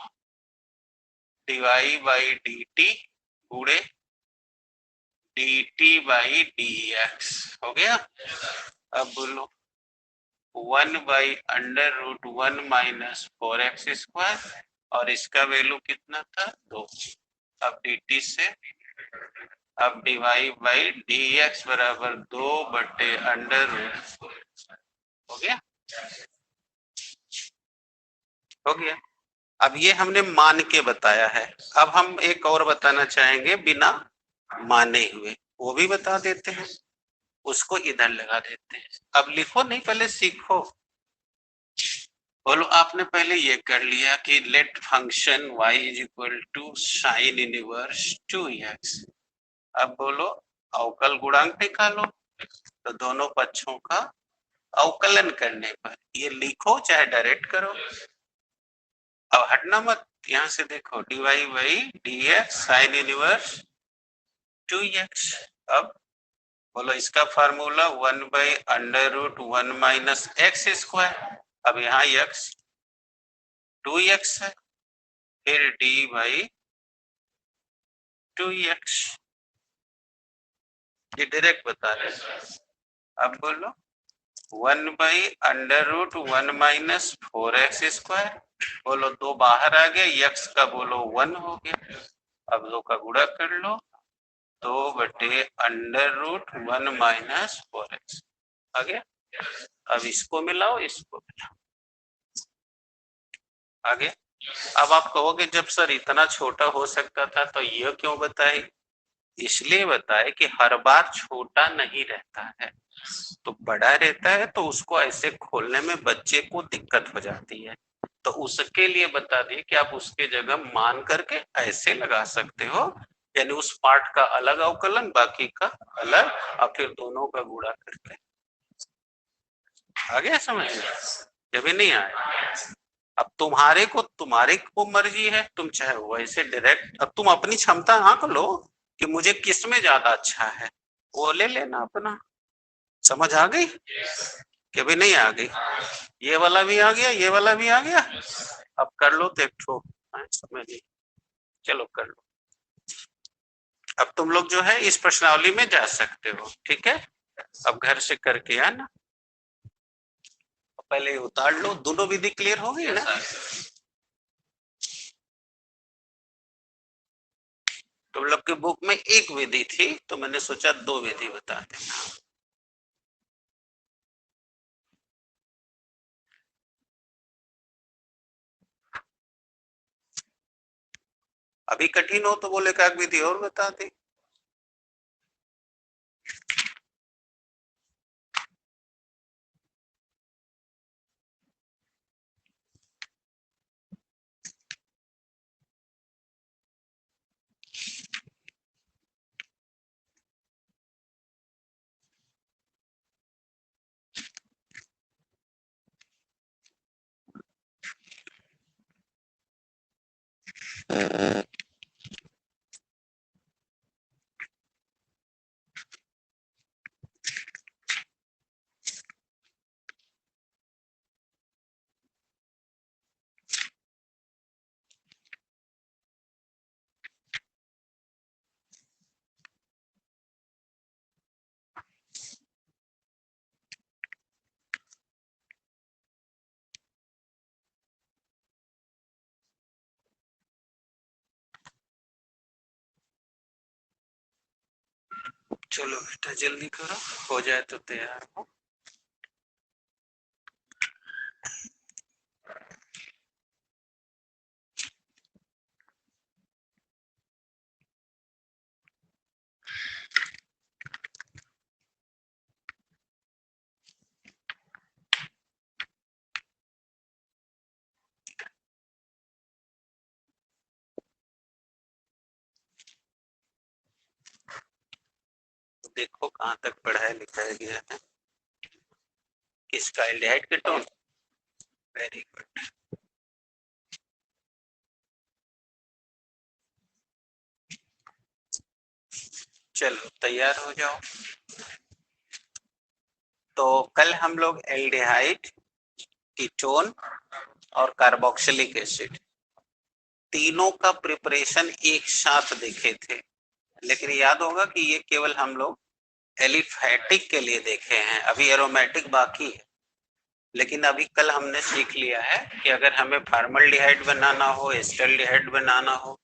dy बाई dt गुणे dt बाई dx हो गया। अब बोलो 1/√1 माइनस 4x² और इसका वैल्यू कितना था 2। अब dt से अब डिवाइड बाई dx बराबर 2/√। हो गया हो गया। अब ये हमने मान के बताया है। अब हम एक और बताना चाहेंगे बिना माने हुए, वो भी बता देते हैं, उसको इधर लगा देते हैं। अब लिखो नहीं, पहले सीखो। बोलो, आपने पहले ये कर लिया कि let function y is equal to sine inverse 2x। अब बोलो अवकल गुणांक निकालो, तो दोनों पक्षों का अवकलन करने पर ये लिखो, चाहे डायरेक्ट करो। अब हटना मत, यहां से देखो dy by dx sign inverse 2x। अब बोलो इसका फार्मूला 1/√1 माइनस x²। अब यहाँ x 2x है, फिर d बाई 2x, ये डायरेक्ट बता रहे हैं। अब बोलो 1/√1 माइनस 4x²। बोलो 2 बाहर आ गया, x का बोलो 1 हो गया। अब 2 का गुणा कर लो, 2/√1 माइनस 4x आ गया। अब इसको मिलाओ, इसको मिलाओ, आ गया। अब आप कहोगे जब सर इतना छोटा हो सकता था तो यह क्यों बताए? इसलिए बताए कि हर बार छोटा नहीं रहता है, तो बड़ा रहता है, तो उसको ऐसे खोलने में बच्चे को दिक्कत हो जाती है। तो उसके लिए बता दिए कि आप उसके जगह मान करके ऐसे लगा सकते हो, यानी उस पार्ट का अलग अवकलन, बाकी का अलग, और फिर दोनों का गुणा करके। आ गया समझ में? जब नहीं आया, अब तुम्हारे को मर्जी है, तुम चाहे वैसे डायरेक्ट, अब तुम अपनी क्षमता आंक लो कि मुझे किस में ज्यादा अच्छा है, वो ले लेना अपना। समझ आ गई कि भी नहीं आ गई? ये वाला भी आ गया, ये वाला भी आ गया। अब कर लो तो एक ठो समझ ली, चलो कर लो। अब तुम लोग जो है इस प्रश्नावली में जा सकते हो, ठीक है? अब घर से करके आना, पहले उतार लो। दोनों विधि क्लियर हो गई ना? तुम लोग के बुक में एक विधि थी, तो मैंने सोचा 2 विधि बता देना। अभी कठिन हो तो बोले एक विधि और बता दे। चलो बेटा जल्दी करो, हो जाए तो तैयार हो। देखो कहाँ तक पढ़ाया लिखाया गया है। किसका? Aldehyde ketone. Very good. चलो तैयार हो जाओ। तो कल हम लोग एल्डिहाइड, कीटोन और कार्बोक्सिलिक एसिड तीनों का प्रिपरेशन एक साथ देखे थे, लेकिन याद होगा कि ये केवल हम लोग एलिफैटिक के लिए देखे हैं, अभी एरोमेटिक बाकी है। लेकिन अभी कल हमने सीख लिया है कि अगर हमें फॉर्मल्डिहाइड बनाना हो, एस्टल्डिहाइड बनाना हो,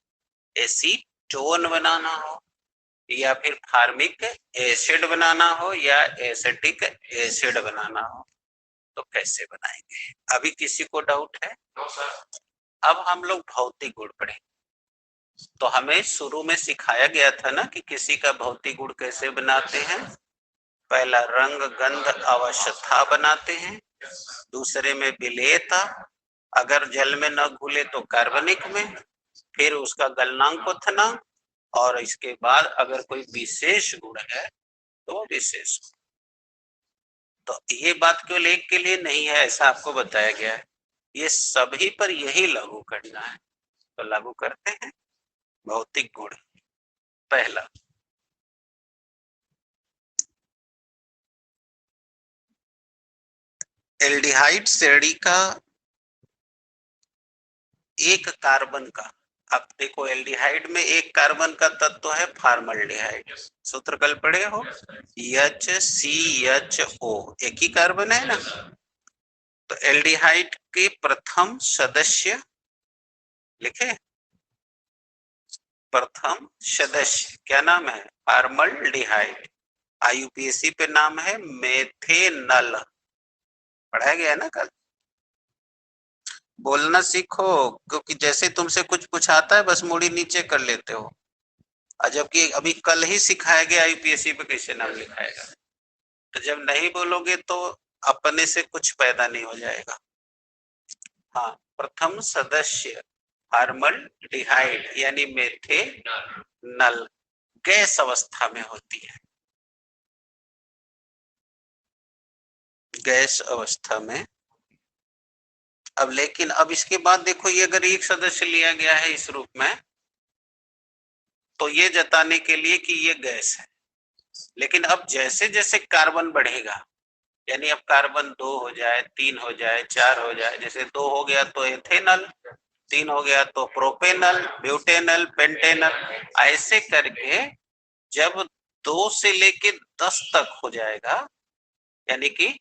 एसीटोन बनाना हो, या फिर फार्मिक एसिड बनाना हो, या एसिटिक एसिड बनाना हो, तो कैसे बनाएंगे? अभी किसी को डाउट है? अब हम लोग भौतिक गुण पढ़ेंगे। तो हमें शुरू में सिखाया गया था ना कि किसी का भौतिक गुण कैसे बनाते हैं। पहला रंग गंध अवस्था बनाते हैं, दूसरे में विलेयता, अगर जल में न घुले तो कार्बनिक में, फिर उसका गलनांक क्वथनांक, और इसके बाद अगर कोई विशेष गुण है तो विशेष। तो ये बात केवल एक के लिए नहीं है ऐसा आपको बताया गया है, ये सभी पर यही लागू करना है। तो लागू करते हैं। भौतिक गुण पहला, एल्डिहाइड श्रेणी का एक कार्बन का, अब देखो एल्डिहाइड में एक कार्बन का तत्व है फॉर्मल्डिहाइड, सूत्र कल पढ़े हो, HCHO, एक ही कार्बन है ना। तो एल्डिहाइड के प्रथम सदस्य लिखे, प्रथम सदस्य क्या नाम है? फॉर्मल्डिहाइड। IUPAC पे नाम है मेथेनल, पढ़ाया गया है ना कल। बोलना सीखो, क्योंकि जैसे तुमसे कुछ पूछाता है बस मुड़ी नीचे कर लेते हो, और जबकि अभी कल ही सिखाया गया IUPAC पे कैसे नाम लिखाएगा। तो जब नहीं बोलोगे तो अपने से कुछ पैदा नहीं हो जाएगा। हाँ, प्रथम सदस्य फॉर्मल्डिहाइड यानी मेथेनल गैस अवस्था में होती है, गैस अवस्था में। अब लेकिन अब इसके बाद देखो, ये अगर एक सदस्य लिया गया है इस रूप में, तो ये जताने के लिए कि ये गैस है। लेकिन अब जैसे जैसे कार्बन बढ़ेगा, यानी अब कार्बन 2 हो जाए, 3 हो जाए, 4 हो जाए, जैसे 2 हो गया तो एथेनल, 3 हो गया तो प्रोपेनल, ब्यूटेनल, पेंटेनल, ऐसे करके जब 2 से लेके 10 तक हो जाएगा, यानी कि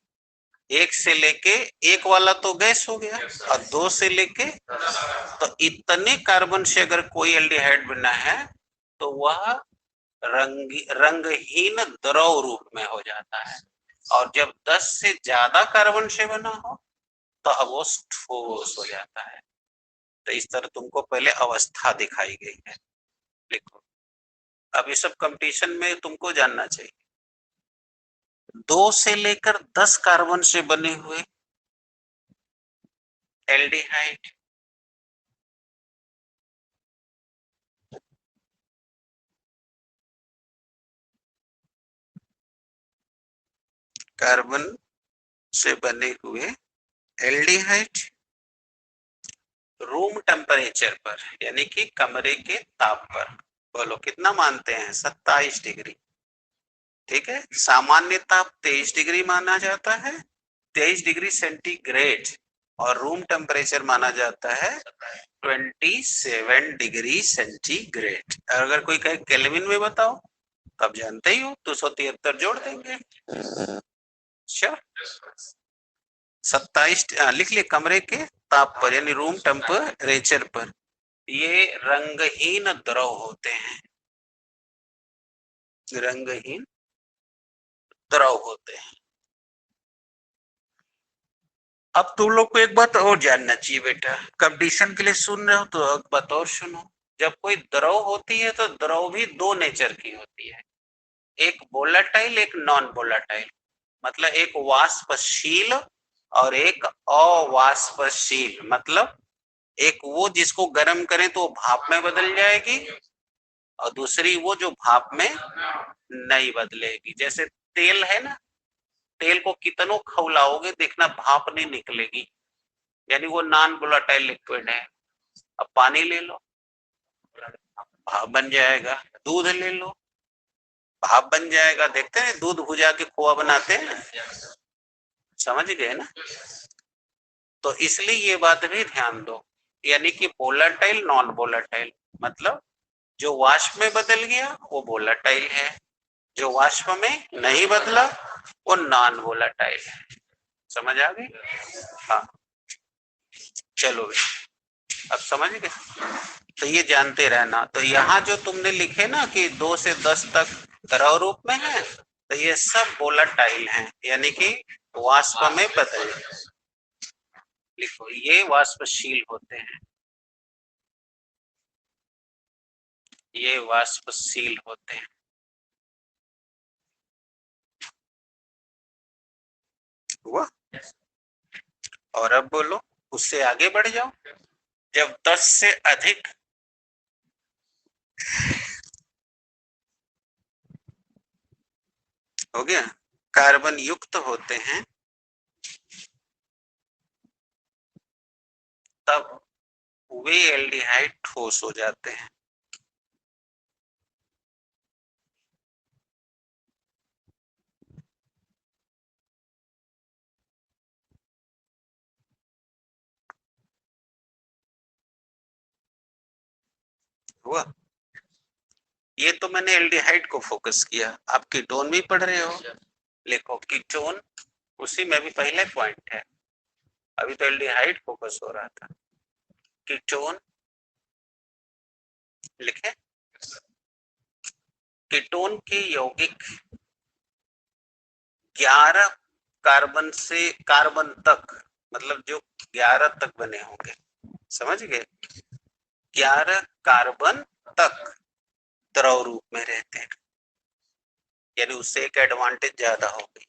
1 से लेके 1 वाला तो गैस हो गया, और 2 से लेके, तो इतने कार्बन से अगर कोई एल्डिहाइड बना है तो वह रंगहीन द्रव रूप में हो जाता है, और जब 10 से ज्यादा कार्बन से बना हो तो अब वो ठोस हो जाता है। तो इस तरह तुमको पहले अवस्था दिखाई गई है, लिखो। अब ये सब कंपटीशन में तुमको जानना चाहिए। 2 से लेकर 10 कार्बन से बने हुए एल्डिहाइड, कार्बन से बने हुए एल्डिहाइड रूम टेम्परेचर पर, यानी कि कमरे के ताप पर, बोलो कितना मानते हैं? 27 डिग्री। ठीक है, सामान्य ताप 23 डिग्री माना जाता है, 23 डिग्री सेंटीग्रेड, और रूम टेम्परेचर माना जाता है 27 डिग्री सेंटीग्रेड। अगर कोई कहे केल्विन में बताओ, तब जानते ही हो 273 जोड़ देंगे। अच्छा, 27 लिख लिए, कमरे के ताप पर यानी रूम टेम्परेचर पर। ये रंगहीन द्रव होते हैं, रंगहीन द्रव होते हैं। अब तुम लोग को एक बात और जानना चाहिए बेटा, कंडीशन के लिए सुन रहे हो तो एक बात और सुनो। जब कोई द्रव होती है तो द्रव भी दो नेचर की होती है, एक वोलेटाइल, एक नॉन वोलेटाइल, मतलब एक वाष्पशील और एक अवाष्पशील। मतलब एक वो जिसको गर्म करें तो भाप में बदल जाएगी, और दूसरी वो जो भाप में नहीं बदलेगी। जैसे तेल है ना, तेल को कितनों खौलाओगे देखना भाप नहीं निकलेगी, यानी वो नॉन वोलेटाइल लिक्विड है। अब पानी ले लो, भाप बन जाएगा। दूध ले लो, भाप बन जाएगा। देखते हैं दूध भुजा के खोआ बनाते हैं, समझ गए ना। तो इसलिए ये बात भी ध्यान दो, यानी कि वोलेटाइल नॉन वोलेटाइल, मतलब जो वाष्प में बदल गया वो वोलेटाइल है, जो वाष्प में नहीं बदला वो नॉन वोलेटाइल है। समझ आ गई? हाँ चलो अब समझ गए। तो ये जानते रहना। तो यहाँ जो तुमने लिखे ना कि 2 से 10 तक द्रव रूप में है, तो ये सब वोलेटाइल हैं, यानी कि वाष्प में बदल। लिखो ये वाष्पशील होते हैं, ये वाष्पशील होते हैं। हुआ? और अब बोलो, उससे आगे बढ़ जाओ। जब 10 से अधिक हो गया कार्बन युक्त होते हैं, तब वे एल्डिहाइड ठोस हो जाते हैं। हुआ? ये तो मैंने एल्डिहाइड को फोकस किया, आप कीटोन भी पढ़ रहे हो। लिखो कीटोन, उसी में भी पहले पॉइंट है, अभी तो एल्डिहाइड फोकस हो रहा था। कीटोन लिखे, कीटोन के यौगिक 11 कार्बन से कार्बन तक, मतलब जो 11 तक बने होंगे, समझ गए? 11 कार्बन तक द्रव रूप में रहते हैं, यानी उससे एक एडवांटेज ज्यादा हो गई।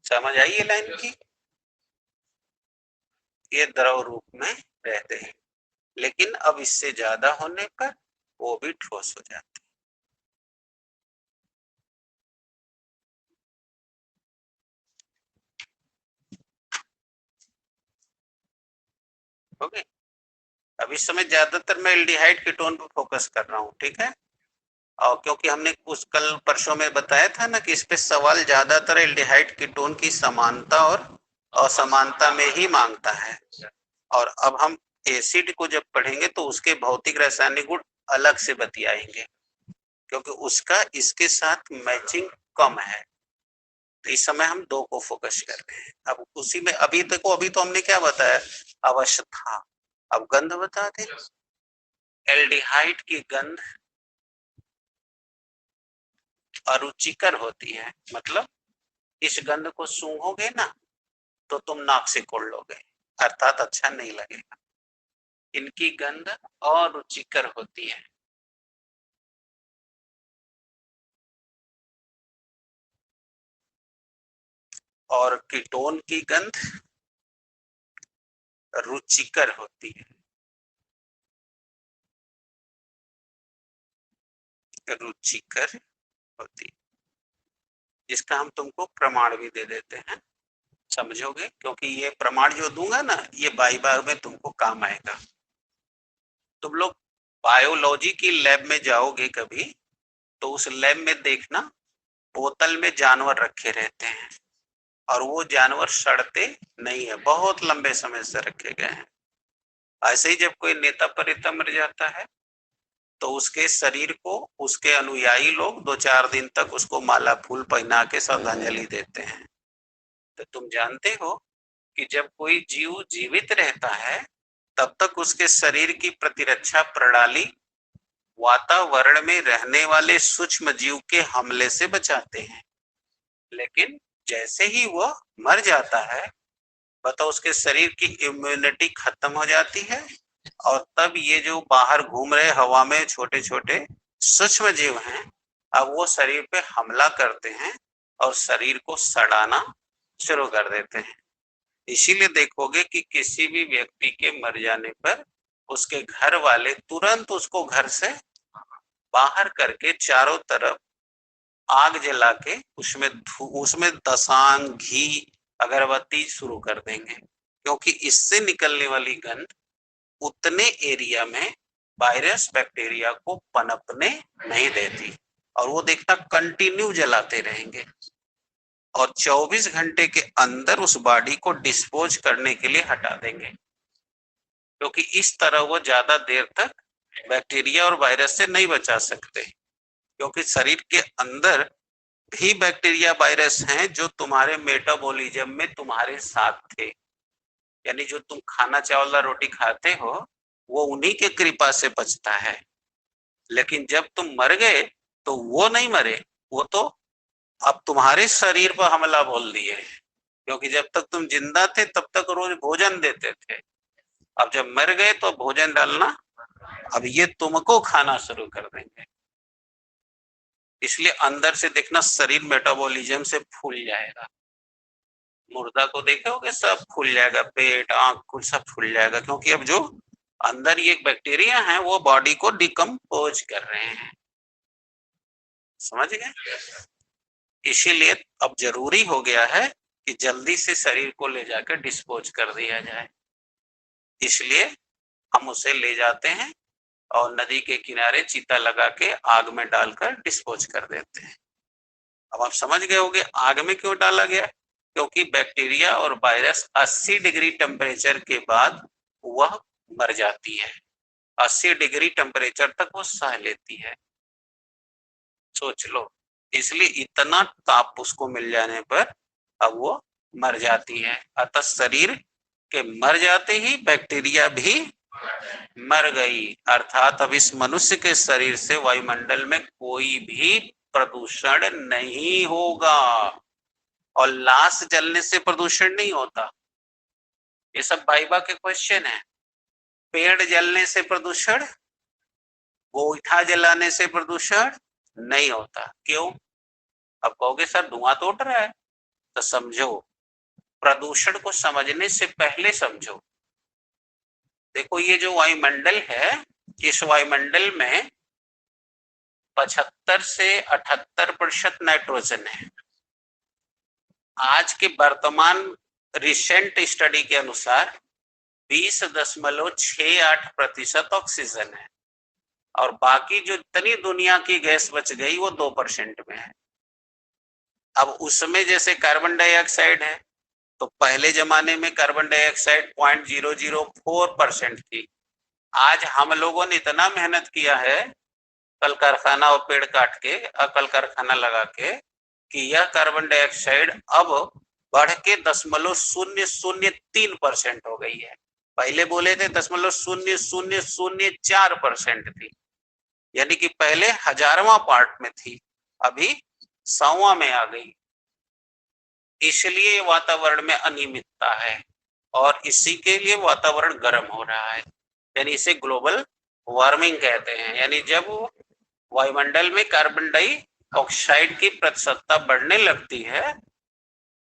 समझ आई ये लाइन की? ये द्रव रूप में रहते हैं, लेकिन अब इससे ज्यादा होने पर वो भी ठोस हो जाते हैं। ओके, अब इस समय ज्यादातर मैं एल्डिहाइड कीटोन पर फोकस कर रहा हूँ, ठीक है? और क्योंकि हमने उस कल परसों में बताया था ना कि इस पे सवाल ज्यादातर एल्डिहाइड कीटोन की समानता और असमानता में ही मांगता है। और अब हम एसिड को जब पढ़ेंगे तो उसके भौतिक रासायनिक गुण अलग से बतियाएंगे, क्योंकि उसका इसके साथ मैचिंग कम है। तो इस समय हम 2 को फोकस कर रहे हैं। अब उसी में अभी देखो, अभी तो हमने क्या बताया, अवस्था। अब गंध बता दे। एल्डिहाइड की गंध अरुचिकर होती है, मतलब इस गंध को सूंघोगे ना तो तुम नाक से कोड़ लोगे, अर्थात अच्छा नहीं लगेगा। इनकी गंध अरुचिकर होती है। और कीटोन की गंध रुचिकर होती है, रुचिकर होती है। इसका हम तुमको प्रमाण भी दे देते हैं, समझोगे? क्योंकि ये प्रमाण जो दूंगा ना, ये बाई में तुमको काम आएगा। तुम लोग बायोलॉजी की लैब में जाओगे कभी, तो उस लैब में देखना बोतल में जानवर रखे रहते हैं, और वो जानवर सड़ते नहीं है, बहुत लंबे समय से रखे गए हैं। ऐसे ही जब कोई नेता परिता मर जाता है तो उसके शरीर को उसके अनुयायी लोग 2-4 दिन तक उसको माला फूल पहना के श्रद्धांजलि देते हैं। तो तुम जानते हो कि जब कोई जीव जीवित रहता है तब तक उसके शरीर की प्रतिरक्षा प्रणाली वातावरण में रहने वाले सूक्ष्म जीव के हमले से बचाते हैं, लेकिन जैसे ही वह मर जाता है, बताओ, उसके शरीर की इम्यूनिटी खत्म हो जाती है, और तब ये जो बाहर घूम रहे हवा में छोटे छोटे सूक्ष्म जीव हैं, अब वो शरीर पे हमला करते हैं और शरीर को सड़ाना शुरू कर देते हैं। इसीलिए देखोगे कि किसी भी व्यक्ति के मर जाने पर उसके घर वाले तुरंत उसको घर से बाहर करके चारों तरफ आग जला के उसमें दसांग, घी, अगरबत्ती शुरू कर देंगे, क्योंकि इससे निकलने वाली गंध उतने एरिया में वायरस बैक्टीरिया को पनपने नहीं देती, और वो देखना कंटिन्यू जलाते रहेंगे, और 24 घंटे के अंदर उस बॉडी को डिस्पोज करने के लिए हटा देंगे, क्योंकि इस तरह वो ज्यादा देर तक बैक्टीरिया और वायरस से नहीं बचा सकते, क्योंकि शरीर के अंदर भी बैक्टीरिया वायरस हैं जो तुम्हारे मेटाबॉलिज्म में तुम्हारे साथ थे, यानी जो तुम खाना चावल रोटी खाते हो वो उन्हीं के कृपा से बचता है। लेकिन जब तुम मर गए तो वो नहीं मरे, वो तो अब तुम्हारे शरीर पर हमला बोल दिए, क्योंकि जब तक तुम जिंदा थे तब तक रोज भोजन देते थे। अब जब मर गए तो भोजन डालना, अब ये तुमको खाना शुरू कर देंगे। इसलिए अंदर से देखना शरीर मेटाबॉलिज्म से फूल जाएगा। मुर्दा को देखोगे सब फूल जाएगा, पेट आंख कुल सब फूल जाएगा, क्योंकि अब जो अंदर ये बैक्टीरिया हैं वो बॉडी को डिकम्पोज कर रहे हैं। समझ गए? इसीलिए अब जरूरी हो गया है कि जल्दी से शरीर को ले जाकर डिस्पोज कर दिया जाए। इसलिए हम उसे ले जाते हैं और नदी के किनारे चिता लगा के आग में डालकर डिस्पोज कर देते हैं। अब आप समझ गए होंगे आग में क्यों डाला गया, क्योंकि बैक्टीरिया और वायरस 80 डिग्री टेम्परेचर के बाद वह मर जाती है। 80 डिग्री टेम्परेचर तक वो सह लेती है, सोच लो। इसलिए इतना ताप उसको मिल जाने पर अब वो मर जाती है। अतः शरीर के मर जाते ही बैक्टीरिया भी मर गई, अर्थात अब इस मनुष्य के शरीर से वायुमंडल में कोई भी प्रदूषण नहीं होगा। और लाश जलने से प्रदूषण नहीं होता, ये सब वाइवा के क्वेश्चन है। पेड़ जलने से प्रदूषण, गोईठा जलाने से प्रदूषण नहीं होता। क्यों? अब कहोगे सर धुआं तो उठ रहा है, तो समझो, प्रदूषण को समझने से पहले समझो। देखो ये जो वायुमंडल है, इस वायुमंडल में 75 से 78% नाइट्रोजन है। आज के वर्तमान रिसेंट स्टडी के अनुसार 20.68% ऑक्सीजन है, और बाकी जो इतनी दुनिया की गैस बच गई वो 2% में है। अब उसमें जैसे कार्बन डाइऑक्साइड है, तो पहले जमाने में कार्बन डाइऑक्साइड 0.004% थी। आज हम लोगों ने इतना मेहनत किया है कल कारखाना और पेड़ काट के कल कारखाना लगा के, कि यह कार्बन डाइऑक्साइड अब बढ़ के 0.003% हो गई है। पहले बोले थे 0.0004% थी, यानी कि पहले 1000वां पार्ट में थी, अभी 100वां में आ गई। इसलिए वातावरण में अनियमितता है और इसी के लिए वातावरण गर्म हो रहा है, यानी इसे ग्लोबल वार्मिंग कहते हैं। यानी जब वायुमंडल में कार्बन डाइऑक्साइड की प्रतिशतता बढ़ने लगती है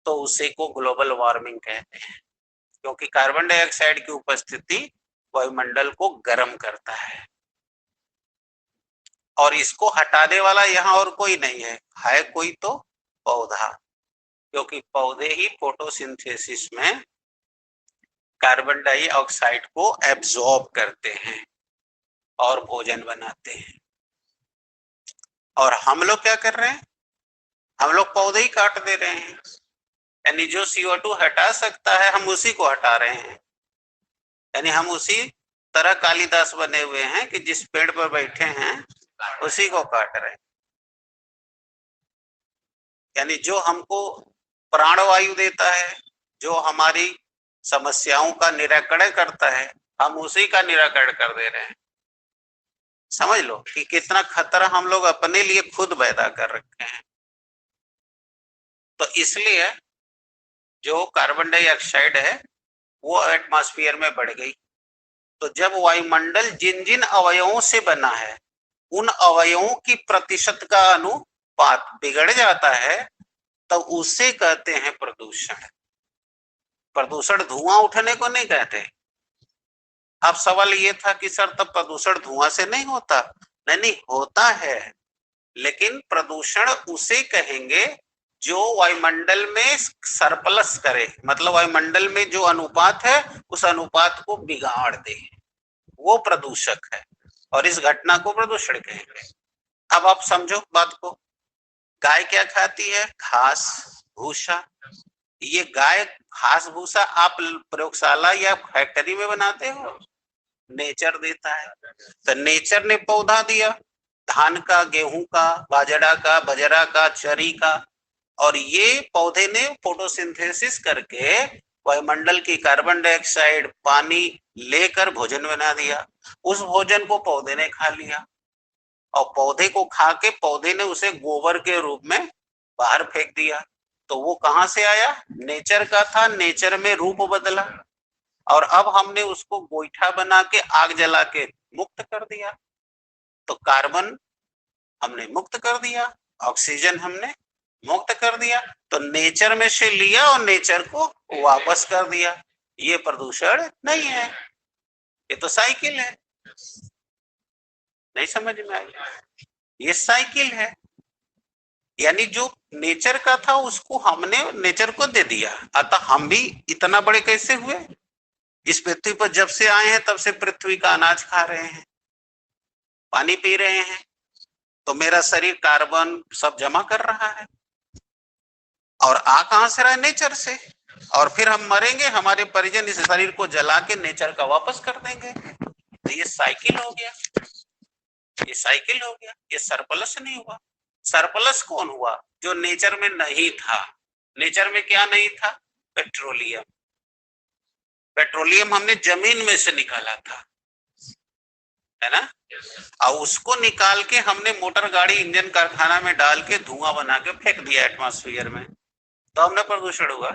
तो उसे को ग्लोबल वार्मिंग कहते हैं, क्योंकि कार्बन डाइऑक्साइड की उपस्थिति वायुमंडल को गर्म करता है। और इसको हटाने वाला यहाँ और कोई नहीं है कोई तो पौधा, क्योंकि पौधे ही फोटोसिंथेसिस में कार्बन डाइऑक्साइड को एब्जॉर्ब करते हैं और भोजन बनाते हैं। और हम लोग क्या कर रहे हैं? हम लोग पौधे ही काट दे रहे हैं, यानी जो CO2 हटा सकता है हम उसी को हटा रहे हैं। यानी हम उसी तरह कालिदास बने हुए हैं कि जिस पेड़ पर बैठे हैं उसी को काट रहे हैं। यानी जो हमको प्राणवायु देता है, जो हमारी समस्याओं का निराकरण करता है, हम उसी का निराकरण कर दे रहे हैं। समझ लो कि कितना खतरा हम लोग अपने लिए खुद पैदा कर रखे हैं। तो इसलिए जो कार्बन डाइऑक्साइड है वो एटमॉस्फेयर में बढ़ गई। तो जब वायुमंडल जिन जिन अवयवों से बना है उन अवयवों की प्रतिशत का अनुपात बिगड़ जाता है, तो उसे कहते हैं प्रदूषण। प्रदूषण धुआं उठने को नहीं कहते। अब सवाल ये था कि सर तब प्रदूषण धुआं से नहीं होता? नहीं होता है, लेकिन प्रदूषण उसे कहेंगे जो वायुमंडल में सरप्लस करे, मतलब वायुमंडल में जो अनुपात है उस अनुपात को बिगाड़ दे, वो प्रदूषक है, और इस घटना को प्रदूषण कहेंगे। अब आप समझो बात को। गाय क्या खाती है? घास भूसा। ये गाय घास भूसा आप प्रयोगशाला या फैक्ट्री में बनाते हो? नेचर देता है। तो नेचर ने पौधा दिया, धान का, गेहूं का, बाजरा का, बजरा का, चरी का, और ये पौधे ने फोटोसिंथेसिस करके वायुमंडल की कार्बन डाइऑक्साइड, पानी लेकर भोजन बना दिया। उस भोजन को पौधे ने खा लिया और पौधे को खा के पौधे ने उसे गोबर के रूप में बाहर फेंक दिया। तो वो कहां से आया? नेचर का था, नेचर में रूप बदला और अब हमने उसको गोईठा बना के आग जला के मुक्त कर दिया। तो कार्बन हमने मुक्त कर दिया, ऑक्सीजन हमने मुक्त कर दिया, तो नेचर में से लिया और नेचर को वापस कर दिया। ये प्रदूषण नहीं है, ये तो साइकिल है। नहीं समझ में आई? ये साइकिल है, यानी जो नेचर का था उसको हमने नेचर को दे दिया। अतः हम भी इतना बड़े कैसे हुए? इस पृथ्वी पर जब से आए हैं तब से पृथ्वी का अनाज खा रहे हैं, पानी पी रहे हैं, तो मेरा शरीर कार्बन सब जमा कर रहा है और आ कहां से रहा है? नेचर से। और फिर हम मरेंगे, हमारे परिजन इस शरीर को जला के नेचर का वापस कर देंगे। तो ये साइकिल हो गया, ये साइकिल हो गया, ये सरप्लस नहीं हुआ। सरप्लस कौन हुआ? जो नेचर में नहीं था। नेचर में क्या नहीं था? पेट्रोलियम। पेट्रोलियम हमने जमीन में से निकाला था, है ना? और उसको निकाल के हमने मोटर गाड़ी इंजन कारखाना में डाल के धुआं बना के फेंक दिया एटमॉस्फेयर में, तो हमने प्रदूषण हुआ।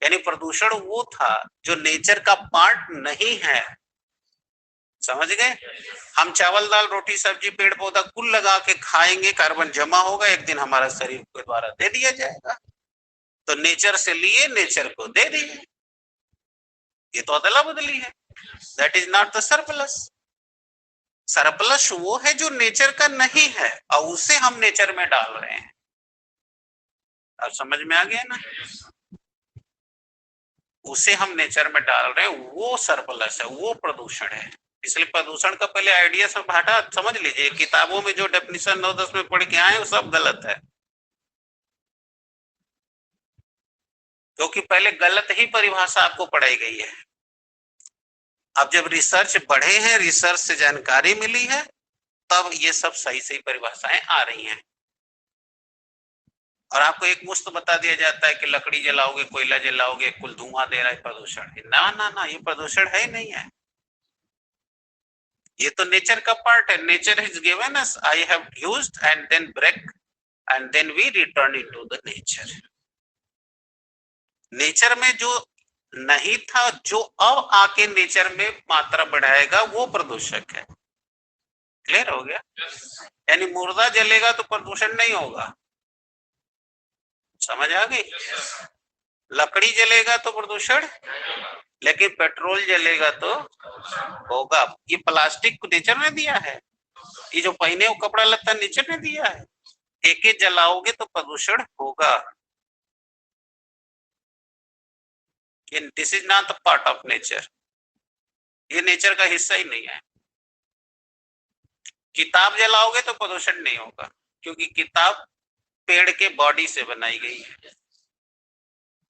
यानी प्रदूषण वो था जो नेचर का पार्ट नहीं है। समझ गए? हम चावल दाल रोटी सब्जी पेड़ पौधा कुल लगा के खाएंगे, कार्बन जमा होगा, एक दिन हमारा शरीर के द्वारा दे दिया जाएगा। तो नेचर से लिए, नेचर को दे दिए, ये तो अदला बदली है। That is not the surplus. Surplus वो है जो नेचर का नहीं है और उसे हम नेचर में डाल रहे हैं। अब समझ में आ गया ना? उसे हम नेचर में डाल रहे हैं, वो सरप्लस है, वो प्रदूषण है। इसलिए प्रदूषण का पहले आइडिया सब हटा, समझ लीजिए किताबों में जो डेफिनेशन 9-10 में पढ़ के आए वो सब गलत है, क्योंकि पहले गलत ही परिभाषा आपको पढ़ाई गई है। अब जब रिसर्च बढ़े हैं, रिसर्च से जानकारी मिली है, तब ये सब सही सही परिभाषाएं आ रही हैं। और आपको एक मुश्त बता दिया जाता है कि लकड़ी जलाओगे, कोयला जलाओगे, कुल धुआं दे रहा है प्रदूषण। ना ना ना, ये प्रदूषण है नहीं है, ये तो नेचर का पार्ट है। Nature has given us, I have used and then break and then we return into the nature. Nature में जो नहीं था, जो अब आके नेचर में मात्रा बढ़ाएगा, वो प्रदूषक है। क्लियर हो गया? यानी मुर्दा जलेगा तो प्रदूषण नहीं होगा। समझ आ गई? लकड़ी जलेगा तो प्रदूषण, लेकिन पेट्रोल जलेगा तो होगा। ये प्लास्टिक नेचर ने दिया है, ये जो पहने वो कपड़ा लत्ता नेचर ने दिया है। एक जलाओगे तो प्रदूषण होगा। This is not the part of nature, ये नेचर का हिस्सा ही नहीं है। किताब जलाओगे तो प्रदूषण नहीं होगा, क्योंकि किताब पेड़ के बॉडी से बनाई गई है।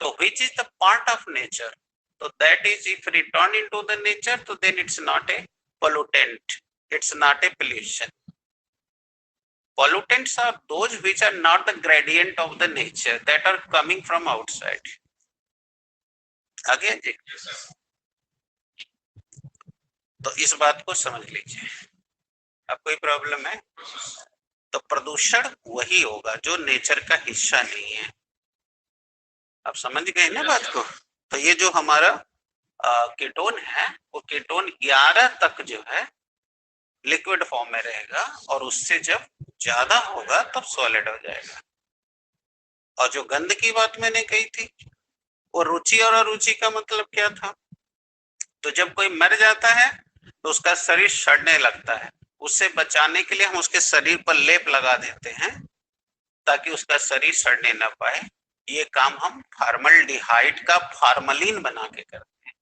तो which is the part of nature? So that is, if return into the nature, तो then it's not a pollutant, it's not a pollution. Pollutants are those which are not the gradient of the nature, that are coming from outside. आगे जी, तो इस बात को समझ लीजिए। अब कोई प्रॉब्लम है? तो प्रदूषण वही होगा जो नेचर का हिस्सा नहीं है। आप समझ गए ना बात को? तो ये जो हमारा कीटोन है, वो कीटोन 11 तक जो है लिक्विड फॉर्म में रहेगा, और उससे जब ज्यादा होगा तब सॉलिड हो जाएगा। और जो गंध की बात मैंने कही थी, वो रुचि और अरुचि का मतलब क्या था? तो जब कोई मर जाता है तो उसका शरीर सड़ने लगता है, उससे बचाने के लिए हम उसके शरीर पर लेप लगा देते हैं ताकि उसका शरीर सड़ने न पाए। ये काम हम फार्मल्डिहाइड का फार्मलिन बना के करते हैं।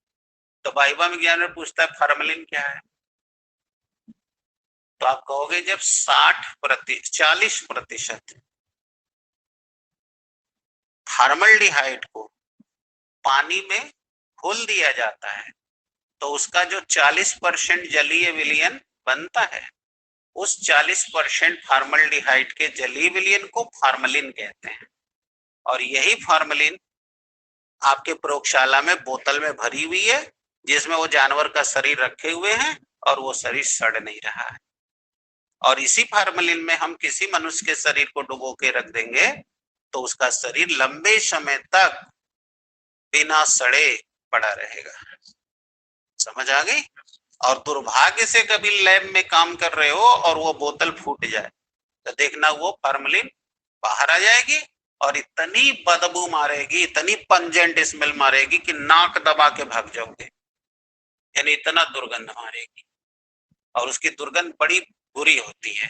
तो वाइवा में ज्ञान पूछता है फार्मलिन क्या है, तो आप कहोगे जब 40% फार्मल्डिहाइड को पानी में घोल दिया जाता है, तो उसका जो 40% जलीय विलयन बनता है, उस 40% फॉर्मल्डिहाइड के जलीय विलयन को फॉर्मलिन कहते हैं। और यही फॉर्मलिन आपके प्रयोगशाला में बोतल में भरी हुई है, जिसमें वो जानवर का शरीर रखे हुए हैं और वो शरीर सड़ नहीं रहा है। और इसी फॉर्मलिन में हम किसी मनुष्य के शरीर को डुबो के रख देंगे तो उसका शरीर लंबे समय तक बिना सड़े पड़ा रहेगा। समझ आ गई? और दुर्भाग्य से कभी लैब में काम कर रहे हो और वो बोतल फूट जाए तो देखना वो फॉर्मलिन बाहर आ जाएगी और इतनी बदबू मारेगी, इतनी पंजेंट स्मेल मारेगी कि नाक दबा के भाग जाओगे, यानी इतना दुर्गंध मारेगी। और उसकी दुर्गंध बड़ी बुरी होती है,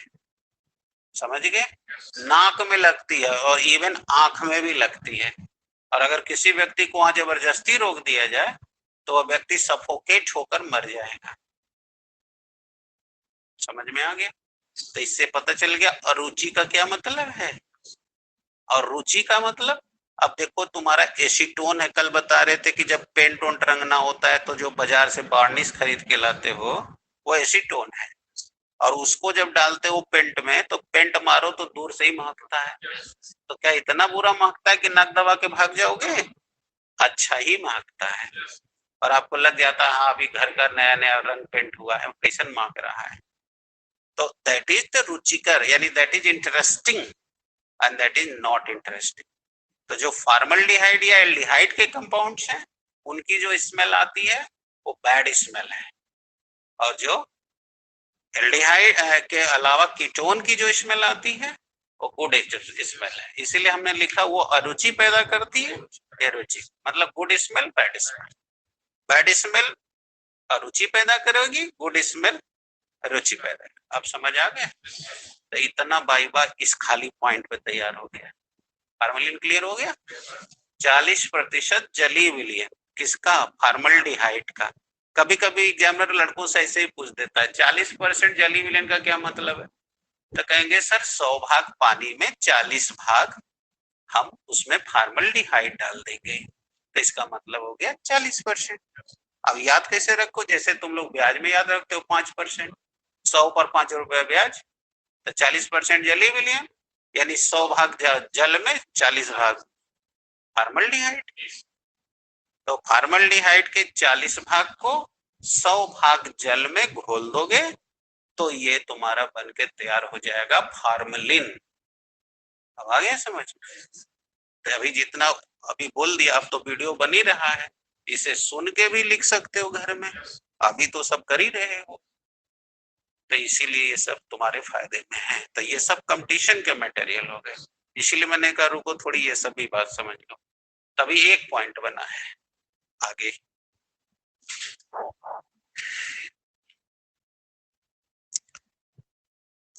समझ गए? नाक में लगती है और इवन आंख में भी लगती है। और अगर किसी व्यक्ति को वहां जबरदस्ती रोक दिया जाए तो वह व्यक्ति सफोकेट होकर मर जाएगा। समझ में आ गया? तो इससे पता चल गया अरुचि का क्या मतलब है। और रुचि का मतलब, अब देखो तुम्हारा एसीटोन है, कल बता रहे थे कि जब पेंट ओंट रंगना होता है तो जो बाजार से वार्निश खरीद के लाते हो वो एसीटोन है। और उसको जब डालते हो पेंट में तो पेंट मारो तो दूर से ही महकता है। तो क्या इतना बुरा महकता है कि नाक दबा के भाग जाओगे? अच्छा ही महकता है। और आपको लग जाता है हाँ अभी घर का नया नया रंग पेंट हुआ है, कैसन महक रहा है। तो दैट इज द रुचिकर, यानी that is interesting and that is not interesting. तो जो फॉर्मल्डिहाइड या एल्डिहाइड के कंपाउंड्स हैं उनकी जो स्मेल आती है वो बैड स्मेल है। और जो एल्डिहाइड के अलावा कीटोन की जो स्मेल आती है वो गुड स्मेल है। इसीलिए हमने लिखा वो अरुचि पैदा करती है, अरुचि मतलब good smell bad smell. Bad smell अरुचि पैदा करेगी, गुड स्मेल रुचि पैदा। अब समझ आ गया? तो इतना बाइबा इस खाली पॉइंट पे तैयार हो गया। फॉर्मलिन क्लियर हो गया? 40% जलीय विलयन किसका? फॉर्मल्डिहाइड का। कभी कभी एग्जामिनर लड़कों से ऐसे ही पूछ देता है 40% जलीय विलयन का क्या मतलब है? तो कहेंगे सर 100 भाग पानी में 40 भाग हम उसमें फॉर्मल्डिहाइड डाल देंगे, तो इसका मतलब हो गया 40%। अब याद कैसे रखो? जैसे तुम लोग ब्याज में याद रखते हो 5%, 100 पर 5 रुपया ब्याज, तो 40% जलीय विलयन यानी 100 भाग जल में 40 भाग फॉर्मल्डिहाइड। तो फॉर्मल्डिहाइड के 40 भाग को 100 भाग जल में घोल दोगे तो ये तुम्हारा बन के तैयार हो जाएगा फॉर्मलिन। अब आ गया समझ? तो अभी जितना अभी बोल दिया, अब तो वीडियो बन ही रहा है, इसे सुन के भी लिख सकते हो घर में, अभी तो सब कर ही रहे हो। तो इसीलिए ये सब तुम्हारे फायदे में है। तो ये सब कंपटीशन के मटेरियल हो गए, इसीलिए मैंने कहा रुको थोड़ी ये सभी बात समझ लो, तभी एक पॉइंट बना है आगे।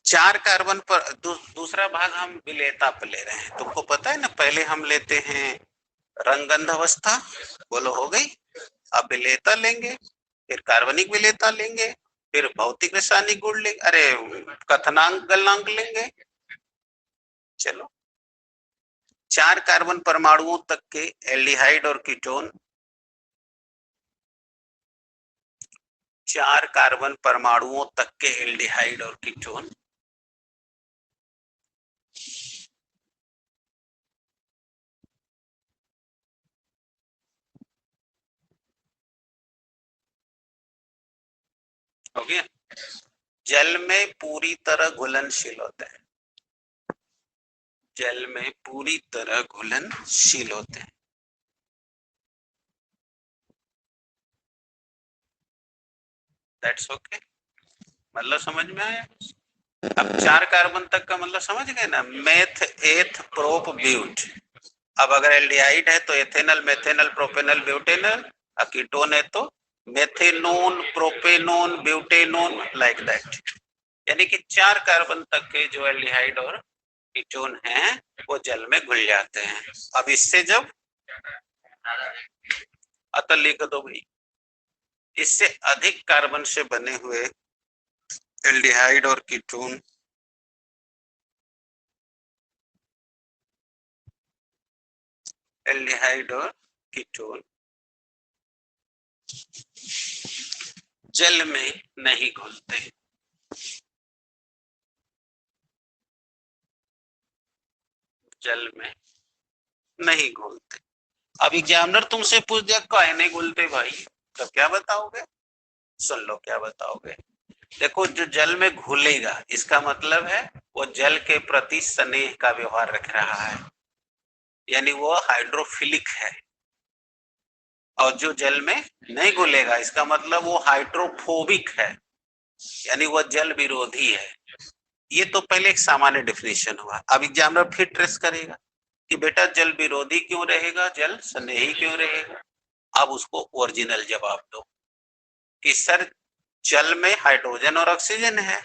चार कार्बन पर दूसरा भाग हम विलेयता पे ले रहे हैं। तुमको पता है ना, पहले हम लेते हैं रंगगंध अवस्था, बोलो हो गई। अब विलेयता लेंगे, फिर कार्बनिक विलेयता लेंगे, फिर भौतिक रासायनिक गुण लेंगे, अरे कथनांक गलनांक लेंगे। चलो, 4 कार्बन परमाणुओं तक के एल्डिहाइड और कीटोन, 4 कार्बन परमाणुओं तक के एल्डिहाइड और कीटोन हो गया, जल में पूरी तरह घुलनशील होते हैं, जल में पूरी तरह घुलनशील होते हैं। दैट्स ओके, मतलब समझ में आया? अब 4 कार्बन तक का मतलब समझ गए ना, मेथ एथ प्रोप ब्यूट। अब अगर एल्डिहाइड है तो एथेनल मेथेनल प्रोपेनल ब्यूटेनल, कीटोन है तो मेथेनोन प्रोपेनोन ब्यूटेनोन, लाइक दैट। यानी कि 4 कार्बन तक के जो एल्डिहाइड और कीटोन हैं वो जल में घुल जाते हैं। अब इससे जब अतः लिख दो भाई, इससे अधिक कार्बन से बने हुए एल्डिहाइड और कीटोन एल्डिहाइड और कीटोन जल में नहीं घुलते। जल में नहीं घुलते। अब एग्जामिनर तुमसे पूछ दिया काहे नहीं घुलते भाई, तो क्या बताओगे? सुन लो क्या बताओगे। देखो जो जल में घुलेगा इसका मतलब है वो जल के प्रति स्नेह का व्यवहार रख रहा है, यानी वो हाइड्रोफिलिक है। और जो जल में नहीं घुलेगा इसका मतलब वो हाइड्रोफोबिक है, यानी वो जल विरोधी है। ये तो पहले एक सामान्य डेफिनेशन हुआ। अब एग्जामिनर फिर ट्रेस करेगा कि बेटा जल विरोधी क्यों रहेगा, जल स्नेही क्यों रहेगा। अब उसको ओरिजिनल जवाब दो कि सर जल में हाइड्रोजन और ऑक्सीजन है,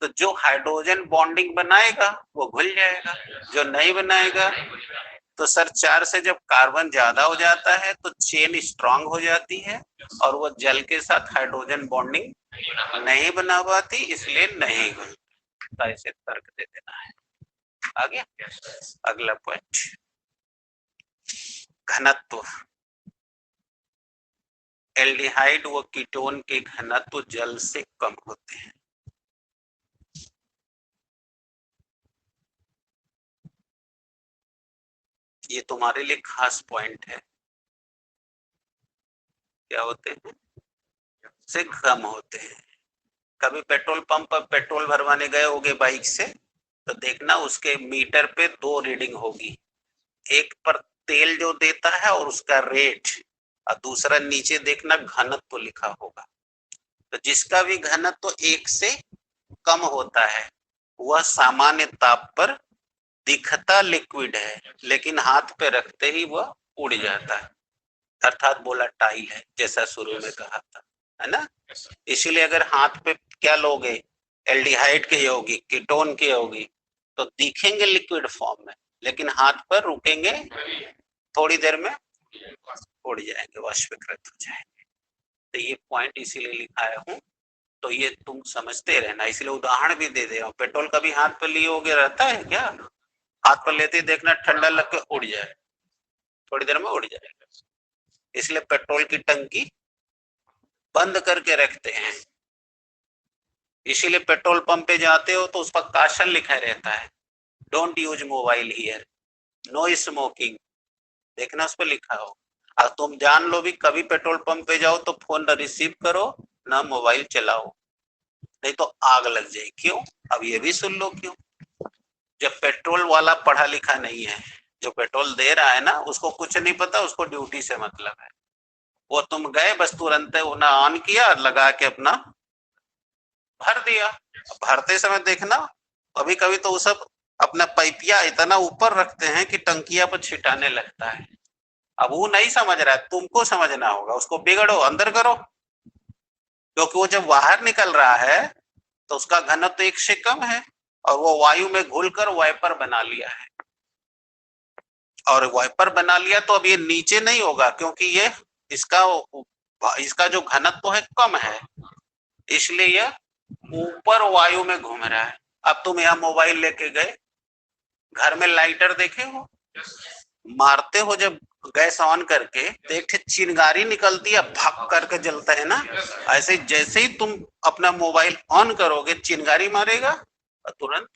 तो जो हाइड्रोजन बॉन्डिंग बनाएगा वो घुल जाएगा, जो नहीं बनाएगा तो सर 4 से जब कार्बन ज्यादा हो जाता है तो चेन स्ट्रांग हो जाती है और वो जल के साथ हाइड्रोजन बॉन्डिंग नहीं बना पाती, इसलिए नहीं घुलता। ऐसे तर्क दे देना है। आ गया? अगला पॉइंट, घनत्व। एल्डिहाइड व कीटोन के घनत्व जल से कम होते हैं। ये तुम्हारे लिए खास पॉइंट है। क्या होते हैं? से कम होते हैं। कभी पेट्रोल पंप पर पेट्रोल भरवाने गए होगे बाइक से, तो देखना उसके मीटर पे 2 रीडिंग होगी, एक पर तेल जो देता है और उसका रेट, और दूसरा नीचे देखना घनत्व लिखा होगा। तो जिसका भी घनत्व 1 से कम होता है वह सामान्य ताप पर दिखता लिक्विड है, लेकिन हाथ पे रखते ही वह उड़ जाता है, अर्थात वोलेटाइल है, जैसा शुरू में कहा था, है ना। इसीलिए अगर हाथ पे क्या लोगे, एल्डिहाइड की होगी, कीटोन की होगी, तो दिखेंगे लिक्विड फॉर्म में, लेकिन हाथ पर रुकेंगे, थोड़ी देर में उड़ जाएंगे, वाष्पीकृत हो जाएंगे। तो ये पॉइंट इसीलिए लिखाया हूँ, तो ये तुम समझते रहना। इसलिए उदाहरण भी दे दे। पेट्रोल कभी हाथ पर लिए होगे रहता है क्या? हाथ पर लेते ही देखना ठंडा लग के उड़ जाए, थोड़ी देर में उड़ जाएगा। इसलिए पेट्रोल की टंकी बंद करके रखते हैं। इसीलिए पेट्रोल पंप पे जाते हो तो उस पर काशन लिखा रहता है, don't use mobile here, no smoking, देखना उस पर लिखा हो। और तुम जान लो भी कभी पेट्रोल पंप पे जाओ तो फोन न रिसीव करो ना मोबाइल चलाओ, नहीं तो आग लग जाए। क्यों? अब ये भी सुन लो क्यों। जब पेट्रोल वाला पढ़ा लिखा नहीं है, जो पेट्रोल दे रहा है ना उसको कुछ नहीं पता, उसको ड्यूटी से मतलब है। वो तुम गए बस तुरंत उन्हें ऑन किया, लगा के अपना भर दिया। भरते समय देखना कभी कभी तो वो सब अपना पाइपिया इतना ऊपर रखते हैं कि टंकिया पर छिटाने लगता है। अब वो नहीं समझ रहा है, तुमको समझना होगा, उसको बिगड़ो, अंदर करो, क्योंकि वो जब बाहर निकल रहा है तो उसका घनत्व तो 1 से कम है और वो वायु में घुलकर वाइपर बना लिया है। और वाइपर बना लिया तो अब ये नीचे नहीं होगा, क्योंकि ये इसका जो घनत्व है कम है, इसलिए यह ऊपर वायु में घूम रहा है। अब तुम यहाँ मोबाइल लेके गए, घर में लाइटर देखे हो, मारते हो जब गैस ऑन करके तो एक चिंगारी निकलती है, भक करके जलता है ना। ऐसे जैसे ही तुम अपना मोबाइल ऑन करोगे चिंगारी मारेगा और तुरंत,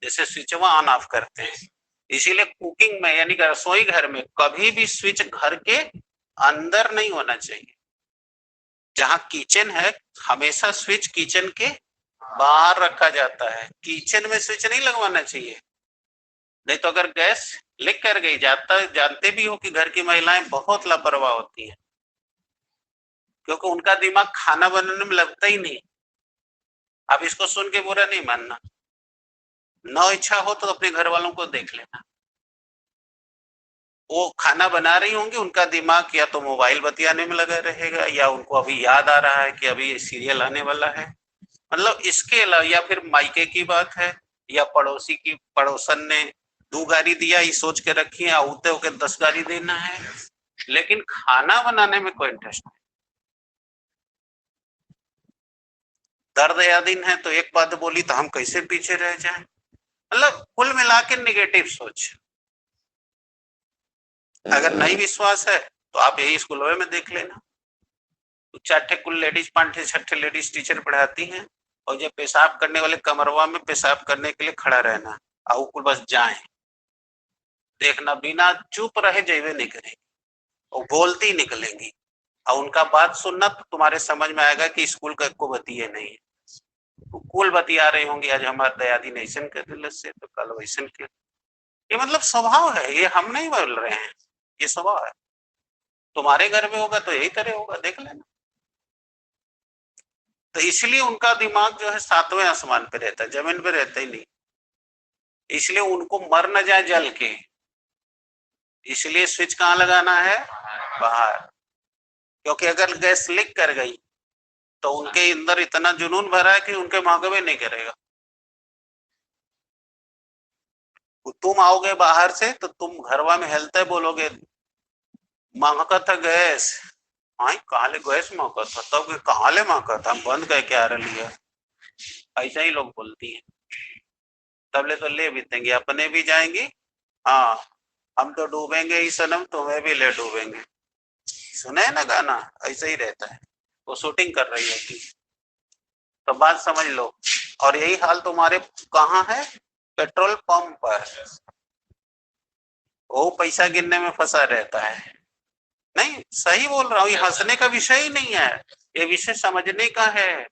जैसे स्विचवा ऑन ऑफ करते हैं। इसीलिए कुकिंग में यानी रसोई घर में कभी भी स्विच घर के अंदर नहीं होना चाहिए। जहां किचन है हमेशा स्विच किचन के बाहर रखा जाता है, किचन में स्विच नहीं लगवाना चाहिए। नहीं तो अगर गैस लीक कर गई, जानते भी हो कि घर की महिलाएं बहुत लापरवाह होती हैं, क्योंकि उनका दिमाग खाना बनाने में लगता ही नहीं। अब इसको सुन के बुरा नहीं मानना, न इच्छा हो तो अपने घर वालों को देख लेना, वो खाना बना रही होंगी, उनका दिमाग या तो मोबाइल बतियाने में लगा रहेगा या उनको अभी याद आ रहा है कि अभी सीरियल आने वाला है। मतलब इसके अलावा, या फिर मायके की बात है या पड़ोसी की, पड़ोसन ने 2 गाड़ी दिया ये सोच के रखी है, आउते होके 10 गाड़ी देना है, लेकिन खाना बनाने में कोई इंटरेस्ट नहीं। दर्द यादीन है तो एक बात बोली तो हम कैसे पीछे रह जाएं। मतलब कुल मिला के निगेटिव सोच। अगर नहीं विश्वास है तो आप यही स्कूलों में देख लेना, 4 कुल लेडीज 5 लेडीज टीचर पढ़ाती हैं, और जब पेशाब करने वाले कमरवा में पेशाब करने के लिए खड़ा रहना, और कुल बस जाए, देखना, बिना चुप रहे जैवे नहीं करेंगी, वो बोलती निकलेंगी, और उनका बात सुनना तो तुम्हारे समझ में आएगा कि स्कूल का को बतिये नहीं है, तो कुल बतिया रहे होंगे, आज हमारे दयादीन ऐसन कर दिल से, तो कल वैसन के। ये मतलब स्वभाव है, ये हम नहीं बोल रहे हैं, ये स्वभाव है। तुम्हारे घर में होगा तो यही तरह होगा, देख लेना। तो इसलिए उनका दिमाग जो है 7वें आसमान पे रहता है, जमीन पे रहता ही नहीं, इसलिए उनको मर न जाए जल के, इसलिए स्विच कहाँ लगाना है, बाहर। क्योंकि अगर गैस लीक कर गई तो उनके अंदर इतना जुनून भरा है कि उनके महकमे नहीं करेगा। तुम आओगे बाहर से तो तुम घरवा में हेलते बोलोगे महका था गैस, हाँ कहाँ ले गैस महका था, तब कहाँ ले महका था, हम बंद करके आ रही है, ऐसा ही लोग बोलती हैं। तब ले तो ले भी देंगे, अपने भी जाएंगे, हाँ हम तो डूबेंगे ही सनम, तुम्हें भी ले डूबेंगे। सुना है ना गाना, ऐसा ही रहता है, वो शूटिंग कर रही होती, तो बात समझ लो। और यही हाल तुम्हारे कहाँ है, पेट्रोल पंप पर, वो पैसा गिनने में फंसा रहता है। नहीं सही बोल रहा हूँ, ये हंसने का विषय ही नहीं है, ये विषय समझने का है।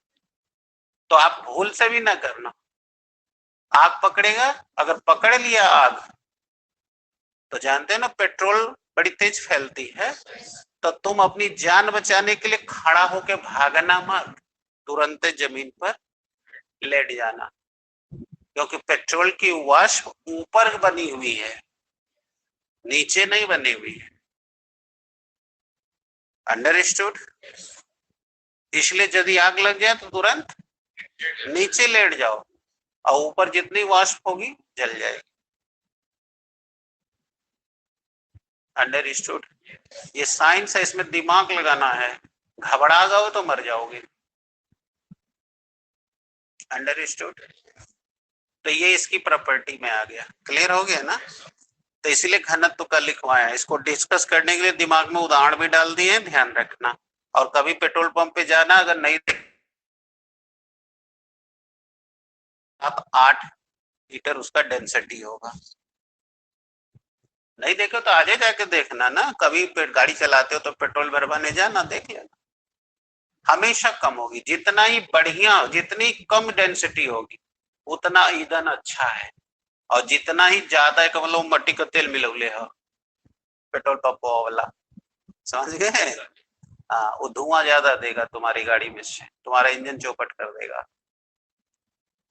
तो आप भूल से भी ना करना, आग पकड़ेगा, अगर पकड़ लिया आग, तो जानते हैं ना पेट्रोल बड़ी तेज फैलती है, तो तुम अपनी जान बचाने के लिए खड़ा होकर भागना मत, तुरंत जमीन पर लेट जाना, क्योंकि पेट्रोल की वाष्प ऊपर बनी हुई है, नीचे नहीं बनी हुई है। अंडरस्टूड? इसलिए यदि आग लग जाए तो तुरंत नीचे लेट जाओ, और ऊपर जितनी वाष्प होगी जल जाएगी। अंडरस्टूड? ये साइंस है, इसमें दिमाग लगाना है, घबरा जाओ तो मर जाओगे। अंडरस्टूड? तो ये इसकी प्रॉपर्टी में आ गया, क्लियर हो गया ना? तो इसीलिए घनत्व का लिखवाया, इसको डिस्कस करने के लिए दिमाग में उदाहरण भी डाल दिए, ध्यान रखना। और कभी पेट्रोल पंप पे जाना, अगर नहीं आप 8 लीटर उसका डेंसिटी होगा, नहीं देखो तो आगे जाके देखना ना, कभी गाड़ी चलाते हो तो पेट्रोल भरवाने जाना, देख लेना, हमेशा कम होगी। जितना ही बढ़िया, जितनी कम डेंसिटी होगी उतना ईंधन अच्छा है, और जितना ही ज्यादा है, मतलब मट्टी का तेल मिलौले हो पेट्रोल पंप वाला, समझ गए? हाँ, वो धुआं ज्यादा देगा तुम्हारी गाड़ी में से, तुम्हारा इंजन चौपट कर देगा।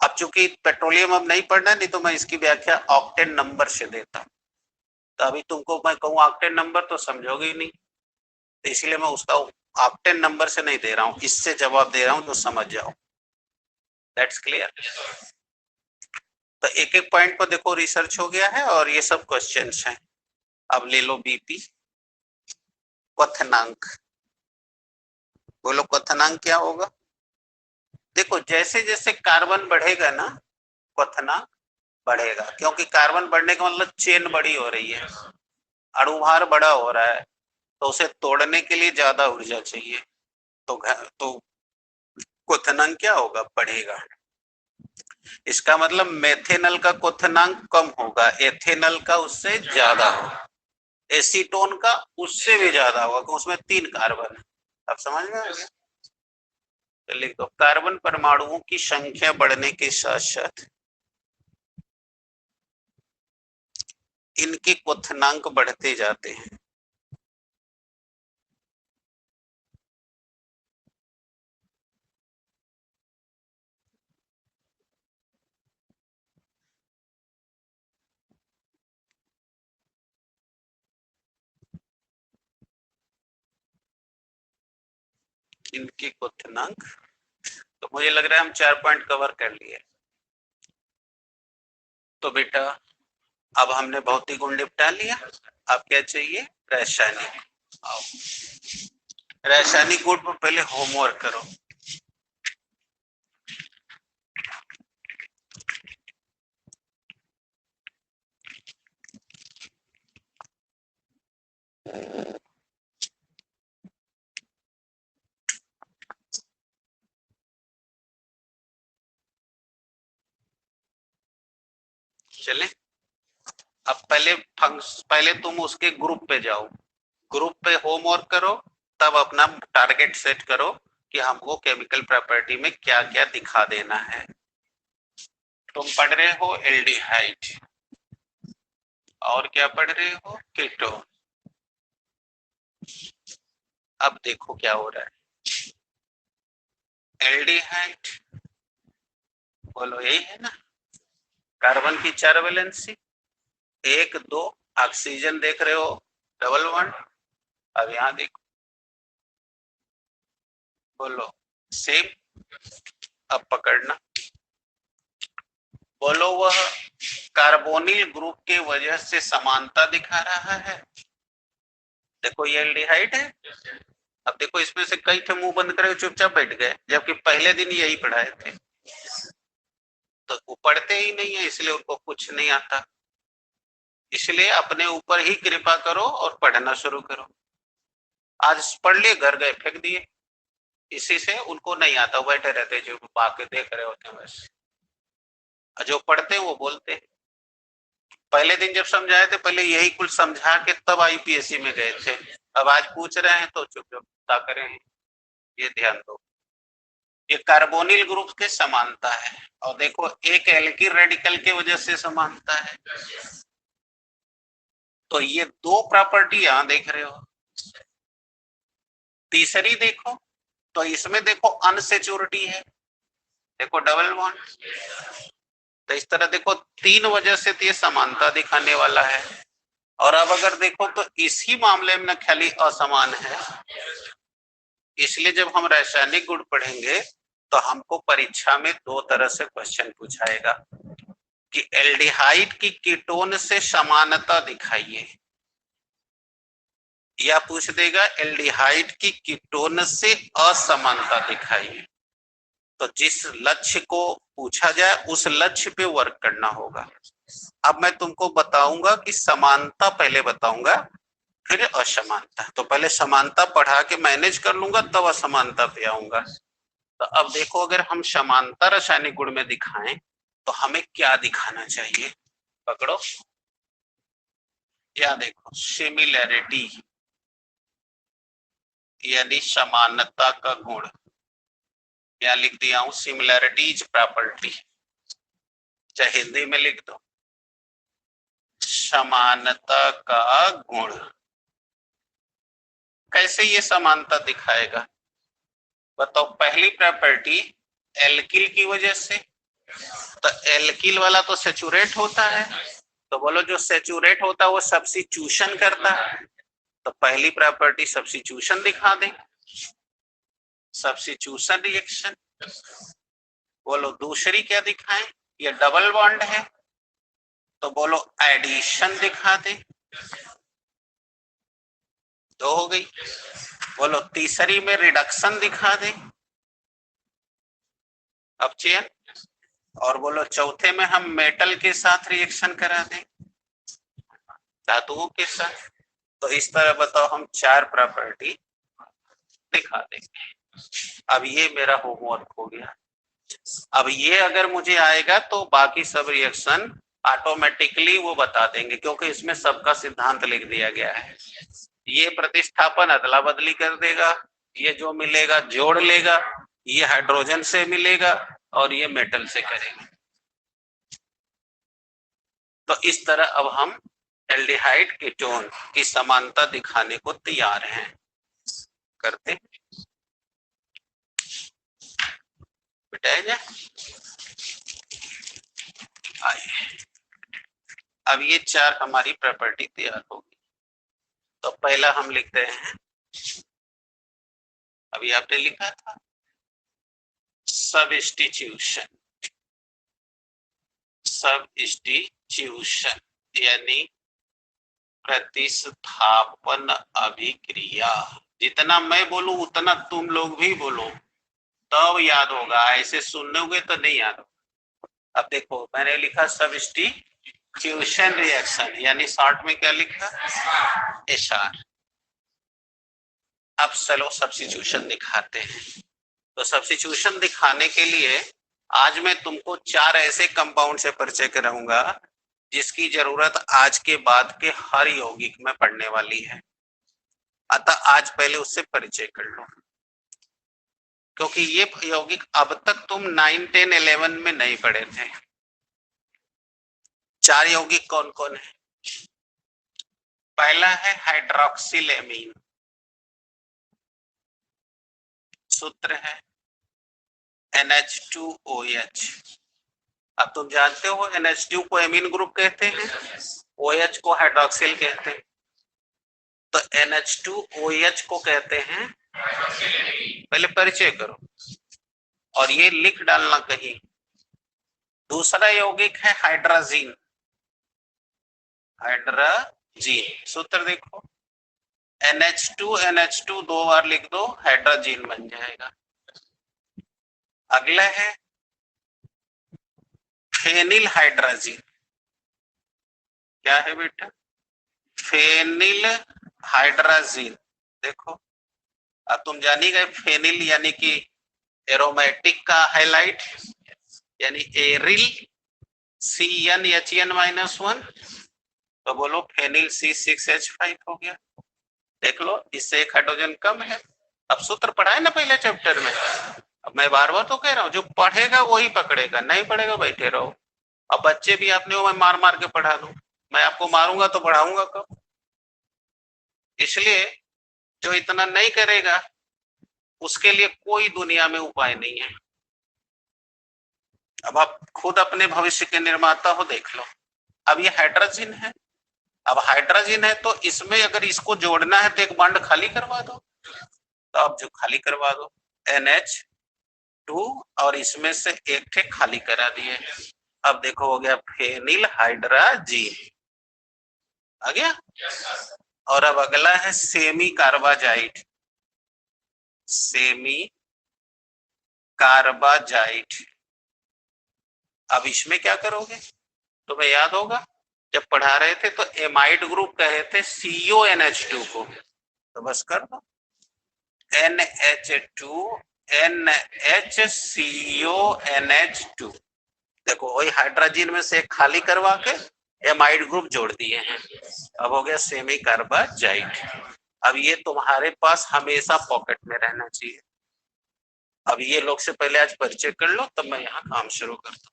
अब चूंकि पेट्रोलियम अब नहीं पढ़ना, नहीं तो मैं इसकी व्याख्या ऑक्टेन नंबर से देता, तो अभी तुमको मैं कहूँ ऑक्टेन नंबर तो समझोगे ही नहीं, तो इसलिए मैं उसका ऑक्टेन नंबर से नहीं दे रहा हूँ, इससे जवाब दे रहा हूँ, तो समझ जाओ। That's clear? तो एक एक पॉइंट पर देखो रिसर्च हो गया है, और ये सब क्वेश्चंस हैं। अब ले लो बीपी, क्वथनांक, बोलो क्वथनांक क्या होगा? देखो जैसे जैसे कार्बन बढ़ेगा ना, क्वथनांक बढ़ेगा, क्योंकि कार्बन बढ़ने का मतलब चेन बड़ी हो रही है, अणुभार बड़ा हो रहा है, तो उसे तोड़ने के लिए ज्यादा ऊर्जा चाहिए, तो क्वथनांक क्या होगा, बढ़ेगा। इसका मतलब मेथेनल का क्वथनांक कम होगा, एथेनल का उससे ज्यादा होगा, एसीटोन का उससे भी ज्यादा होगा, क्योंकि उसमें 3 कार्बन है। अब समझ में आ गया? तो लिख दो, कार्बन परमाणुओं की संख्या बढ़ने के साथ साथ इनके क्वथनांक बढ़ते जाते हैं। इनके क्वथनांक, तो मुझे लग रहा है हम 4 पॉइंट कवर कर लिए। तो बेटा अब हमने भौतिक गुण निपटा लिया, अब क्या चाहिए, रासायनिक। आओ, रासायनिक गुण पर पहले होमवर्क करो। चले, अब पहले तुम उसके ग्रुप पे जाओ, ग्रुप पे होमवर्क करो, तब अपना टारगेट सेट करो कि हमको केमिकल प्रॉपर्टी में क्या क्या दिखा देना है। तुम पढ़ रहे हो एल्डिहाइड, और क्या पढ़ रहे हो, कीटोन। अब देखो क्या हो रहा है, एल्डिहाइड बोलो यही है ना, कार्बन की 4 वैलेंसी, 1 2, ऑक्सीजन देख रहे हो डबल बॉन्ड। अब यहां देखो, बोलो सेम। अब पकड़ना, बोलो वह कार्बोनिल ग्रुप के वजह से समानता दिखा रहा है। देखो ये एल्डिहाइड है। अब देखो इसमें से कई थे मुंह बंद करे चुपचाप बैठ गए, जबकि पहले दिन यही पढ़ाए थे। तो वो पढ़ते ही नहीं है, इसलिए उनको कुछ नहीं आता। इसलिए अपने ऊपर ही कृपा करो और पढ़ना शुरू करो। आज पढ़ लिए, घर गए फेंक दिए, इसी से उनको नहीं आता, बैठे रहते जो आके देख रहे होते हैं बस। जो पढ़ते हैं वो बोलते हैं। पहले दिन जब समझाए थे, पहले यही कुछ समझा के तब आईपीएससी में गए थे। अब आज पूछ रहे हैं तो चुप चुप करें, ये ध्यान दो। ये कार्बोनिल ग्रुप के समानता है, और देखो एक एल्किल रेडिकल के वजह से समानता है। तो ये 2 प्रॉपर्टी यहां देख रहे हो। तीसरी देखो, तो इसमें देखो अनसेचुरिटी है, देखो डबल बॉन्ड। तो इस तरह देखो 3 वजह से तो ये समानता दिखाने वाला है। और अब अगर देखो तो इसी मामले में खाली असमान है। इसलिए जब हम रासायनिक गुण पढ़ेंगे तो हमको परीक्षा में 2 तरह से क्वेश्चन पूछाएगा कि एल्डिहाइड की कीटोन से समानता दिखाइए, या पूछ देगा एल्डिहाइड की कीटोन से असमानता दिखाइए। तो जिस लक्ष्य को पूछा जाए उस लक्ष्य पे वर्क करना होगा। अब मैं तुमको बताऊंगा कि समानता पहले बताऊंगा, फिर असमानता। तो पहले समानता पढ़ा के मैनेज कर लूंगा, तब असमानता पे आऊंगा। तो अब देखो, अगर हम समानता रासायनिक गुण में दिखाएं तो हमें क्या दिखाना चाहिए, पकड़ो। या देखो सिमिलैरिटी यानी समानता का गुण, या लिख दिया हूं सिमिलैरिटीज प्रॉपर्टी, चाहे हिंदी में लिख दो समानता का गुण। कैसे ये समानता दिखाएगा, बताओ। पहली प्रॉपर्टी एल्किल की वजह से, तो एल्किल वाला तो सेचुरेट होता है, तो बोलो जो सेचुरेट होता है वो सब्स्टिट्यूशन करता है। तो पहली प्रॉपर्टी सब्स्टिट्यूशन दिखा दे, सब्स्टिट्यूशन रिएक्शन। बोलो दूसरी क्या दिखाएं, ये डबल बॉन्ड है, तो बोलो एडिशन दिखा दे, 2 हो गई। बोलो तीसरी में रिडक्शन दिखा दे, अब चेन। और बोलो चौथे में हम मेटल के साथ रिएक्शन करा दें, धातुओं के साथ। तो इस तरह बताओ हम 4 प्रॉपर्टी दिखा देंगे। अब ये मेरा होमवर्क हो गया। अब ये अगर मुझे आएगा तो बाकी सब रिएक्शन ऑटोमेटिकली वो बता देंगे, क्योंकि इसमें सबका सिद्धांत लिख दिया गया है। ये प्रतिस्थापन अदला बदली कर देगा, ये जो मिलेगा जोड़ लेगा, ये हाइड्रोजन से मिलेगा और ये मेटल से करेगा। तो इस तरह अब हम एल्डिहाइड कीटोन की समानता दिखाने को तैयार हैं, करते बिटाया जाए। आइए, अब ये 4 हमारी प्रॉपर्टी तैयार होगी। तो पहला हम लिखते हैं, अभी आपने लिखा था सबस्टिट्यूशन, सबस्टिट्यूशन यानी प्रतिस्थापन अभिक्रिया। जितना मैं बोलूं उतना तुम लोग भी बोलो, तब याद होगा, ऐसे सुनोगे तो नहीं याद होगा। अब देखो मैंने लिखा सबस्टिट्यूशन रिएक्शन, यानी शॉर्ट में क्या लिखा, एसआर। अब चलो सब्स्टिट्यूशन दिखाते हैं। तो सब्स्टिट्यूशन दिखाने के लिए आज मैं तुमको 4 ऐसे कंपाउंड से परिचय कराऊंगा जिसकी जरूरत आज के बाद के हर यौगिक में पड़ने वाली है। अतः आज पहले उससे परिचय कर लो, क्योंकि ये यौगिक अब तक तुम 9, 10, 11 में नहीं पढ़े थे। 4 यौगिक कौन कौन है? पहला है हाइड्रोक्सिलेमीन, सूत्र है NH2OH। अब तुम जानते हो NH2 को एमीन ग्रुप कहते हैं, OH को हाइड्रोक्सिल कहते हैं, तो NH2OH को कहते हैं, पहले परिचय करो और ये लिख डालना कहीं। दूसरा यौगिक है हाइड्राजीन, हाइड्राजीन सूत्र देखो NH2 दो बार लिख दो, हाइड्राजीन बन जाएगा। अगला है फेनिल हाइड्राजीन। क्या है बेटा? Phenyl hydrazine. देखो अब तुम जानी गए फेनिल यानी कि एरोमेटिक का हाइलाइट, यानी एरिल CnHn-1, तो बोलो फेनिल C6H5 हो गया। देख लो इससे एक हाइड्रोजन कम है। अब सूत्र पढ़ा है ना पहले चैप्टर में। अब मैं बार बार तो कह रहा हूँ, जो पढ़ेगा वही पकड़ेगा, नहीं पढ़ेगा बैठे रहो। अब बच्चे भी आपने वो मैं मार मार के पढ़ा दूं, मैं आपको मारूंगा तो पढ़ाऊंगा कब? इसलिए जो इतना नहीं करेगा उसके लिए कोई दुनिया में उपाय नहीं है। अब आप खुद अपने भविष्य के निर्माता हो, देख लो। अब ये हाइड्रोजन है, अब हाइड्रोजन है तो इसमें अगर इसको जोड़ना है तो एक बॉन्ड खाली करवा दो, तो अब जो खाली करवा दो NH2 और इसमें से एक थे खाली करा दिए। अब देखो हो गया फेनिल हाइड्राजीन आ गया। और अब अगला है सेमी कार्बाजाइड, सेमी कार्बाजाइड। अब इसमें क्या करोगे? तुम्हें याद होगा जब पढ़ा रहे थे तो एमाइड ग्रुप कहे थे CONH2 को, तो बस कर दो NH2 NHCONH2। देखो वही हाइड्रोजन में से खाली करवा के एमाइड ग्रुप जोड़ दिए हैं। अब हो गया सेमी कार्बाजाइड। अब ये तुम्हारे पास हमेशा पॉकेट में रहना चाहिए। अब ये लोग से पहले आज परिचय कर लो, तब मैं यहाँ काम शुरू करता हूँ।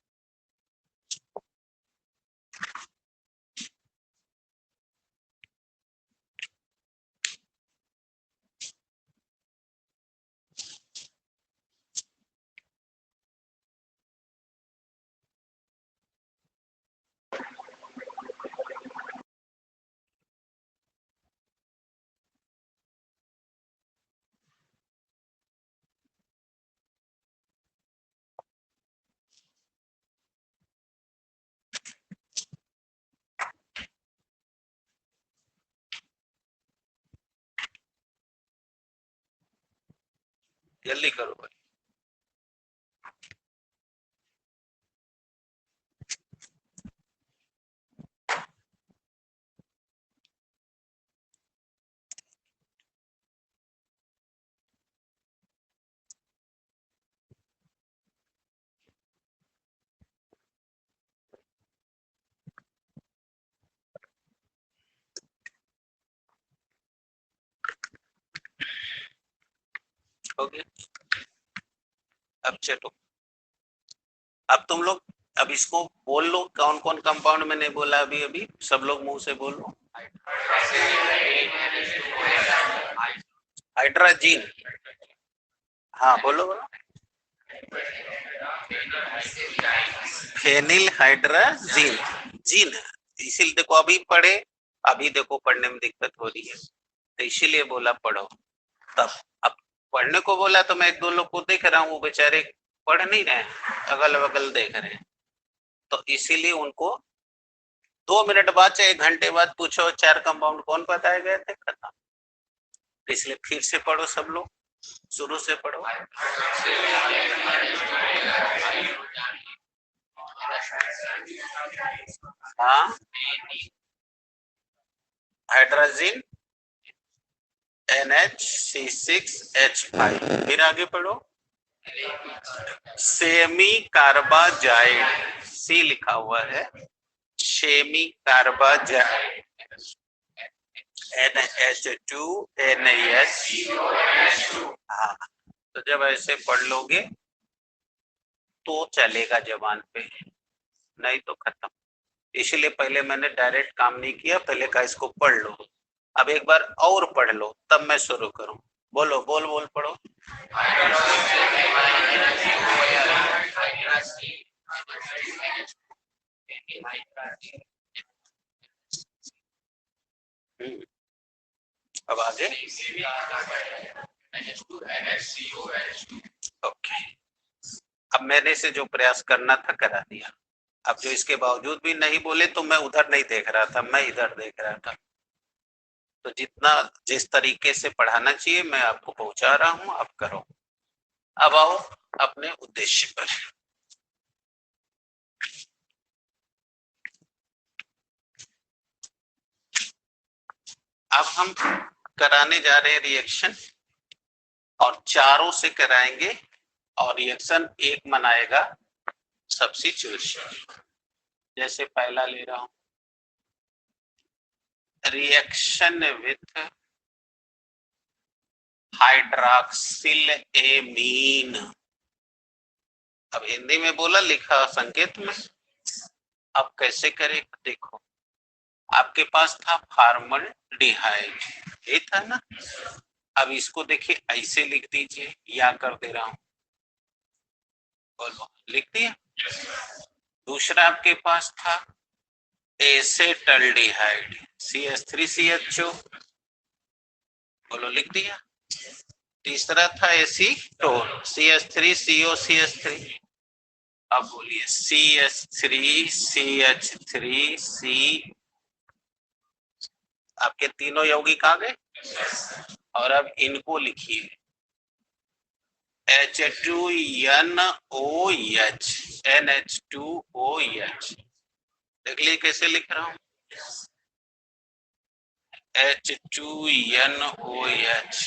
जल्दी करो भाई। हो गया। अब चलो, अब तुम लोग अब इसको बोल लो, कौन कौन कंपाउंड मैंने बोला अभी अभी, सब लोग मुंह से बोलो। हाइड्रोजन, हाँ बोलो बोलो। फेनिल हाइड्रोजन, जीन है, इसीलिए देखो अभी पढ़े, अभी देखो पढ़ने में दिक्कत हो रही है, तो इसीलिए बोला पढ़ो। तब अब पढ़ने को बोला तो मैं एक दो लोग को देख रहा हूँ, वो बेचारे पढ़ नहीं रहे, अगल बगल देख रहे हैं, तो इसीलिए उनको 2 मिनट बाद चाहे 1 घंटे बाद पूछो 4 कंपाउंड कौन बताए गए थे, खत्म। इसलिए फिर से पढ़ो सब लोग, शुरू से पढ़ो। हाँ, हाइड्रोजन NHC6H5। फिर आगे पढ़ो, सेमी कार्बाजाइड, C लिखा हुआ है, सेमी कार्बाजाइड NH2 NaH। हाँ, तो जब ऐसे पढ़ लोगे तो चलेगा जबान पे, नहीं तो खत्म। इसलिए पहले मैंने डायरेक्ट काम नहीं किया, पहले का इसको पढ़ लो। अब एक बार और पढ़ लो तब मैं शुरू करूं। बोलो, बोल बोल पढ़ो। अब आगे ओके। अब मैंने से जो प्रयास करना था करा दिया। अब जो इसके बावजूद भी नहीं बोले तो मैं उधर नहीं देख रहा था, मैं इधर देख रहा था। तो जितना जिस तरीके से पढ़ाना चाहिए मैं आपको पहुंचा रहा हूं, आप करो। अब आओ अपने उद्देश्य पर। अब हम कराने जा रहे हैं रिएक्शन, और चारों से कराएंगे, और रिएक्शन एक मनाएगा सब्स्टिट्यूशन। जैसे पहला ले रहा हूं, रिएक्शन विथ हाइड्रॉक्सिल एमीन। अब हिंदी में बोला, लिखा संकेत में। अब कैसे करें देखो, आपके पास था फॉर्मल्डिहाइड, ये था ना। अब इसको देखिए ऐसे लिख दीजिए, या कर दे रहा हूं, बोलो लिख दिया। दूसरा आपके पास था एसेटल्डिहाइड CH3CHO, बोलो लिख दिया। तीसरा था एसीटोन CH3COCH3, अब बोलिए CH3CH3C। आपके तीनों यौगिक आ गए। और अब इनको लिखिए H2NOH NH2OH। देख लीजिए कैसे लिख रहा हूं, H2NOH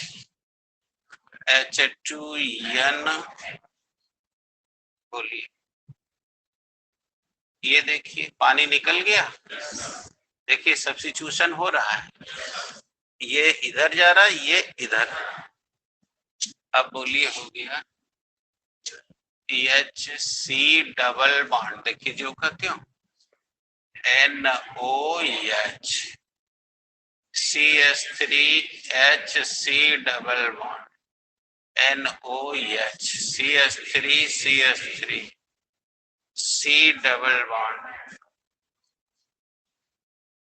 H2N, बोलिए। ये देखिए पानी निकल गया, देखिए सब्स्टिट्यूशन हो रहा है, ये इधर जा रहा है, ये इधर। अब बोलिए हो गया HC डबल बॉन्ड, देखिए जो का क्यों NOH CH3HC double bond NOH CH3CH3 C double bond.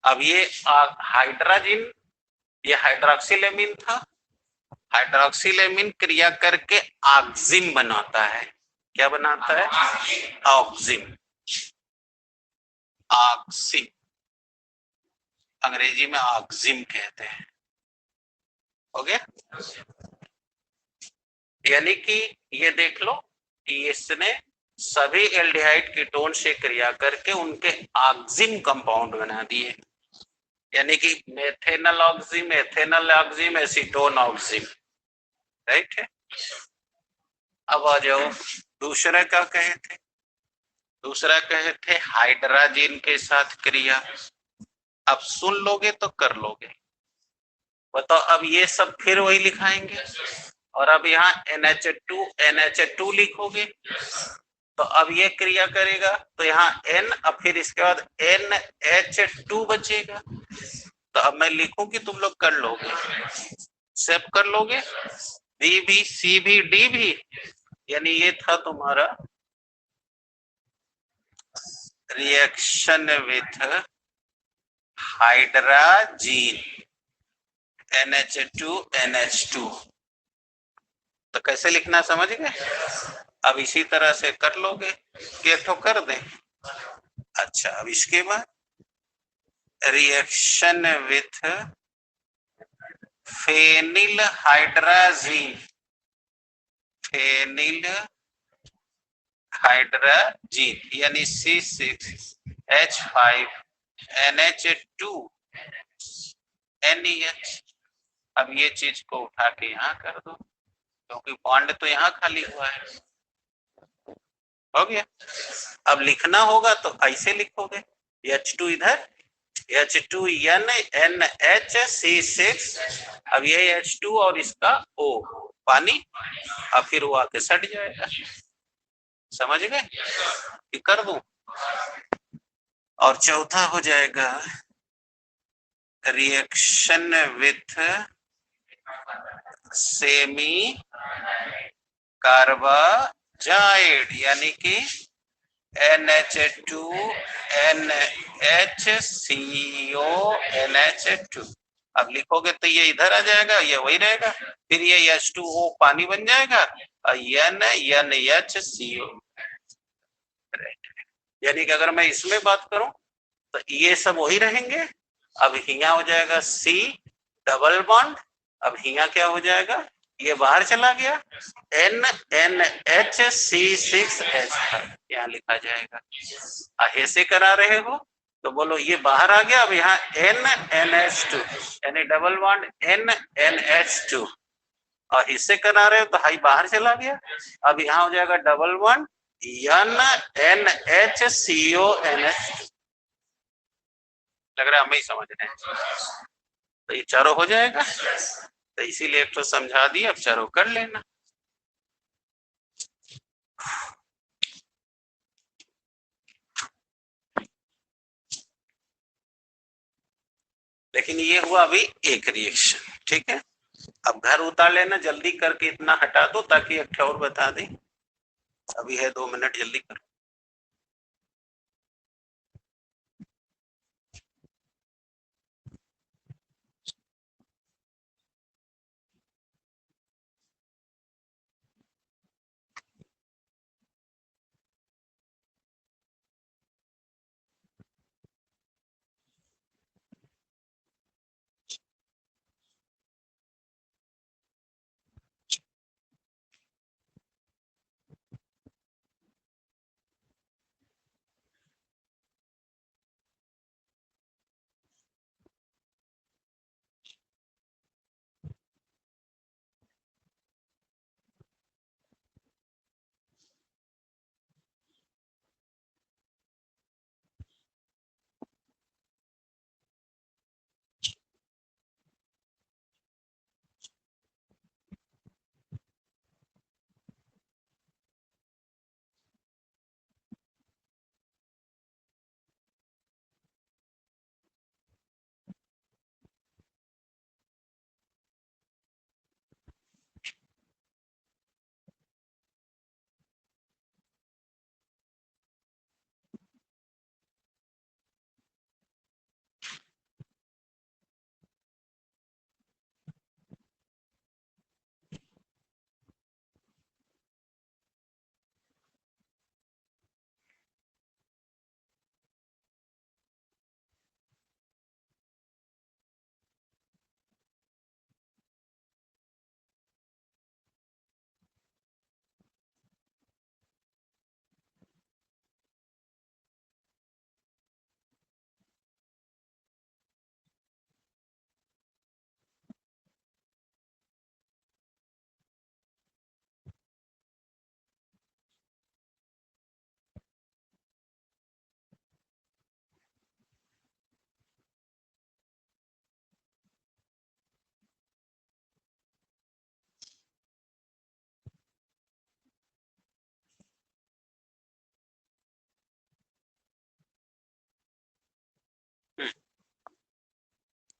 अब ये हाइड्रोजन, ये हाइड्रोक्सिलेमिन था, हाइड्रोक्सिलेमिन क्रिया करके ऑक्सिम बनाता है। क्या बनाता है? ऑक्सिम। ऑक्सिम अंग्रेजी में ऑक्सिम कहते हैं। हो गया? यानी कि ये देख लो कि इसने सभी एल्डिहाइड कीटोन से क्रिया करके उनके ऑक्सिम कंपाउंड बना दिए, यानी कि मेथेनल ऑक्सिम, एथेनल ऑक्सिम, एसीटोन ऑक्सिम। राइट है। अब आ जाओ दूसरा क्या कहे थे, दूसरा कहे थे हाइड्रोजन के साथ क्रिया। अब सुन लोगे तो कर लोगे, बताओ। अब ये सब फिर वही लिखाएंगे, और अब यहाँ NH2 लिखोगे, तो अब ये क्रिया करेगा तो यहाँ N, अब फिर इसके बाद NH2 बचेगा। तो अब मैं लिखूं कि तुम लोग कर लोगे, सेव कर लोगे, B भी, C भी, D भी। यानी ये था तुम्हारा reaction with hydrogen NH2 NH2। तो कैसे लिखना समझ गए? अब इसी तरह से कर लोगे, के तो कर दें। अच्छा, अब इसके बाद reaction with phenyl hydrogen, phenyl hydrogen यानी C6H5NH2 NEH। अब ये चीज को उठा के यहाँ कर दो, क्योंकि बॉन्ड तो यहाँ खाली हुआ है। हो गया। अब लिखना होगा तो ऐसे लिखोगे, H2 इधर, H2NNHC6, अब ये H2 और इसका O पानी, अब फिर वो आके सट जाएगा। समझ गए कि कर दूं? और चौथा हो जाएगा रिएक्शन विथ सेमी कार्बाजाइड, यानी कि NH2NHCONH2। अब लिखोगे तो ये इधर आ जाएगा, ये वही रहेगा, फिर ये H2O पानी बन जाएगा और NNHCO। यानी कि अगर मैं इसमें बात करूं तो ये सब वही रहेंगे। अब हिया हो जाएगा C डबल बॉन्ड, अब हिया क्या हो जाएगा, ये बाहर चला गया, NNHC6H यहाँ लिखा जाएगा। ऐसे करा रहे हो तो बोलो ये बाहर आ गया, अब यहाँ NNH2 यानी डबल बॉन्ड NNH2, और इससे करा रहे हो तो हाई बाहर चला गया, अब यहाँ हो जाएगा डबल बॉन्ड NNHCONH। लग रहा है हम ही समझ रहे हैं, तो ये चारों हो जाएगा। तो इसीलिए एक तो समझा दिया, अब चारों कर लेना। लेकिन ये हुआ अभी एक रिएक्शन, ठीक है। अब घर उतार लेना, जल्दी करके इतना हटा दो ताकि एक और बता दें। अभी है 2 मिनट, जल्दी करो।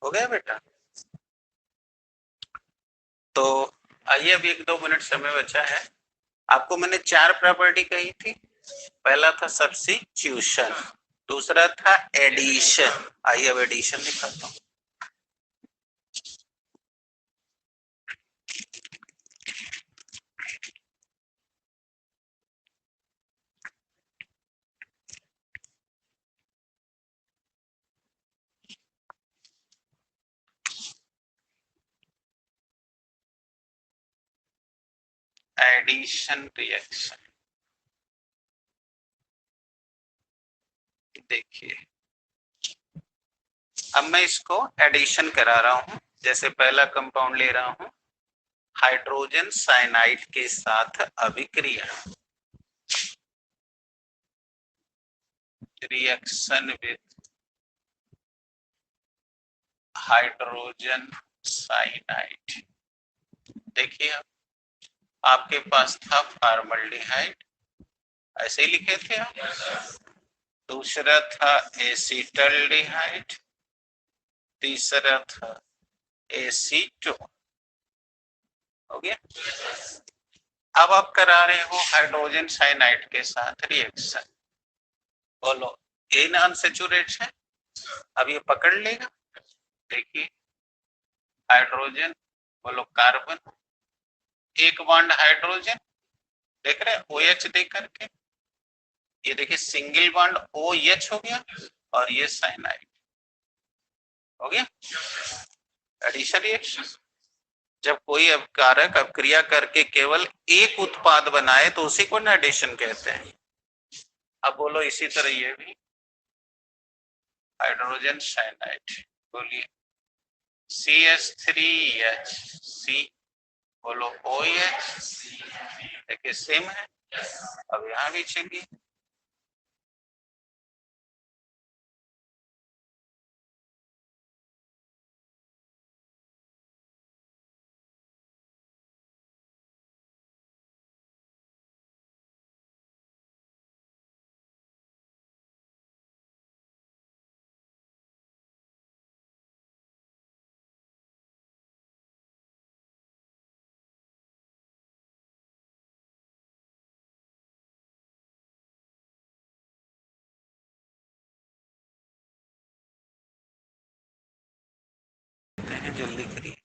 हो गया बेटा? तो आइए, अभी 1-2 मिनट समय बचा है। आपको मैंने 4 प्रॉपर्टी कही थी। पहला था सब्स्टिट्यूशन, दूसरा था एडिशन। आइए अब एडिशन दिखाता हूँ। एडिशन रिएक्शन देखिए, अब मैं इसको एडिशन करा रहा हूं। जैसे पहला कंपाउंड ले रहा हूं, हाइड्रोजन साइनाइड के साथ अभिक्रिया, रिएक्शन विथ हाइड्रोजन साइनाइड। देखिए आपके पास था फॉर्मल्डिहाइड, ऐसे ही लिखे थे आप। दूसरा था एसिटल्डिहाइड, तीसरा था एसीटोन। हो गया। अब आप करा रहे हो हाइड्रोजन साइनाइड के साथ रिएक्शन। बोलो ये अनसेचुरेट है, अब ये पकड़ लेगा। देखिए हाइड्रोजन, बोलो कार्बन, एक बॉन्ड हाइड्रोजन, देख रहे हैं OH दे करके, ये देखिए सिंगल बॉन्ड OH हो गया और ये साइनाइड हो गया। Addition reaction. जब कोई अपकारक अपक्रिया करके केवल एक उत्पाद बनाए तो उसी को एडिशन कहते हैं। अब बोलो इसी तरह ये भी हाइड्रोजन साइनाइड, बोलिए CH3H, बोलो OH, देखिए सेम है। अब यहां भी चलिए जल्दी करिए।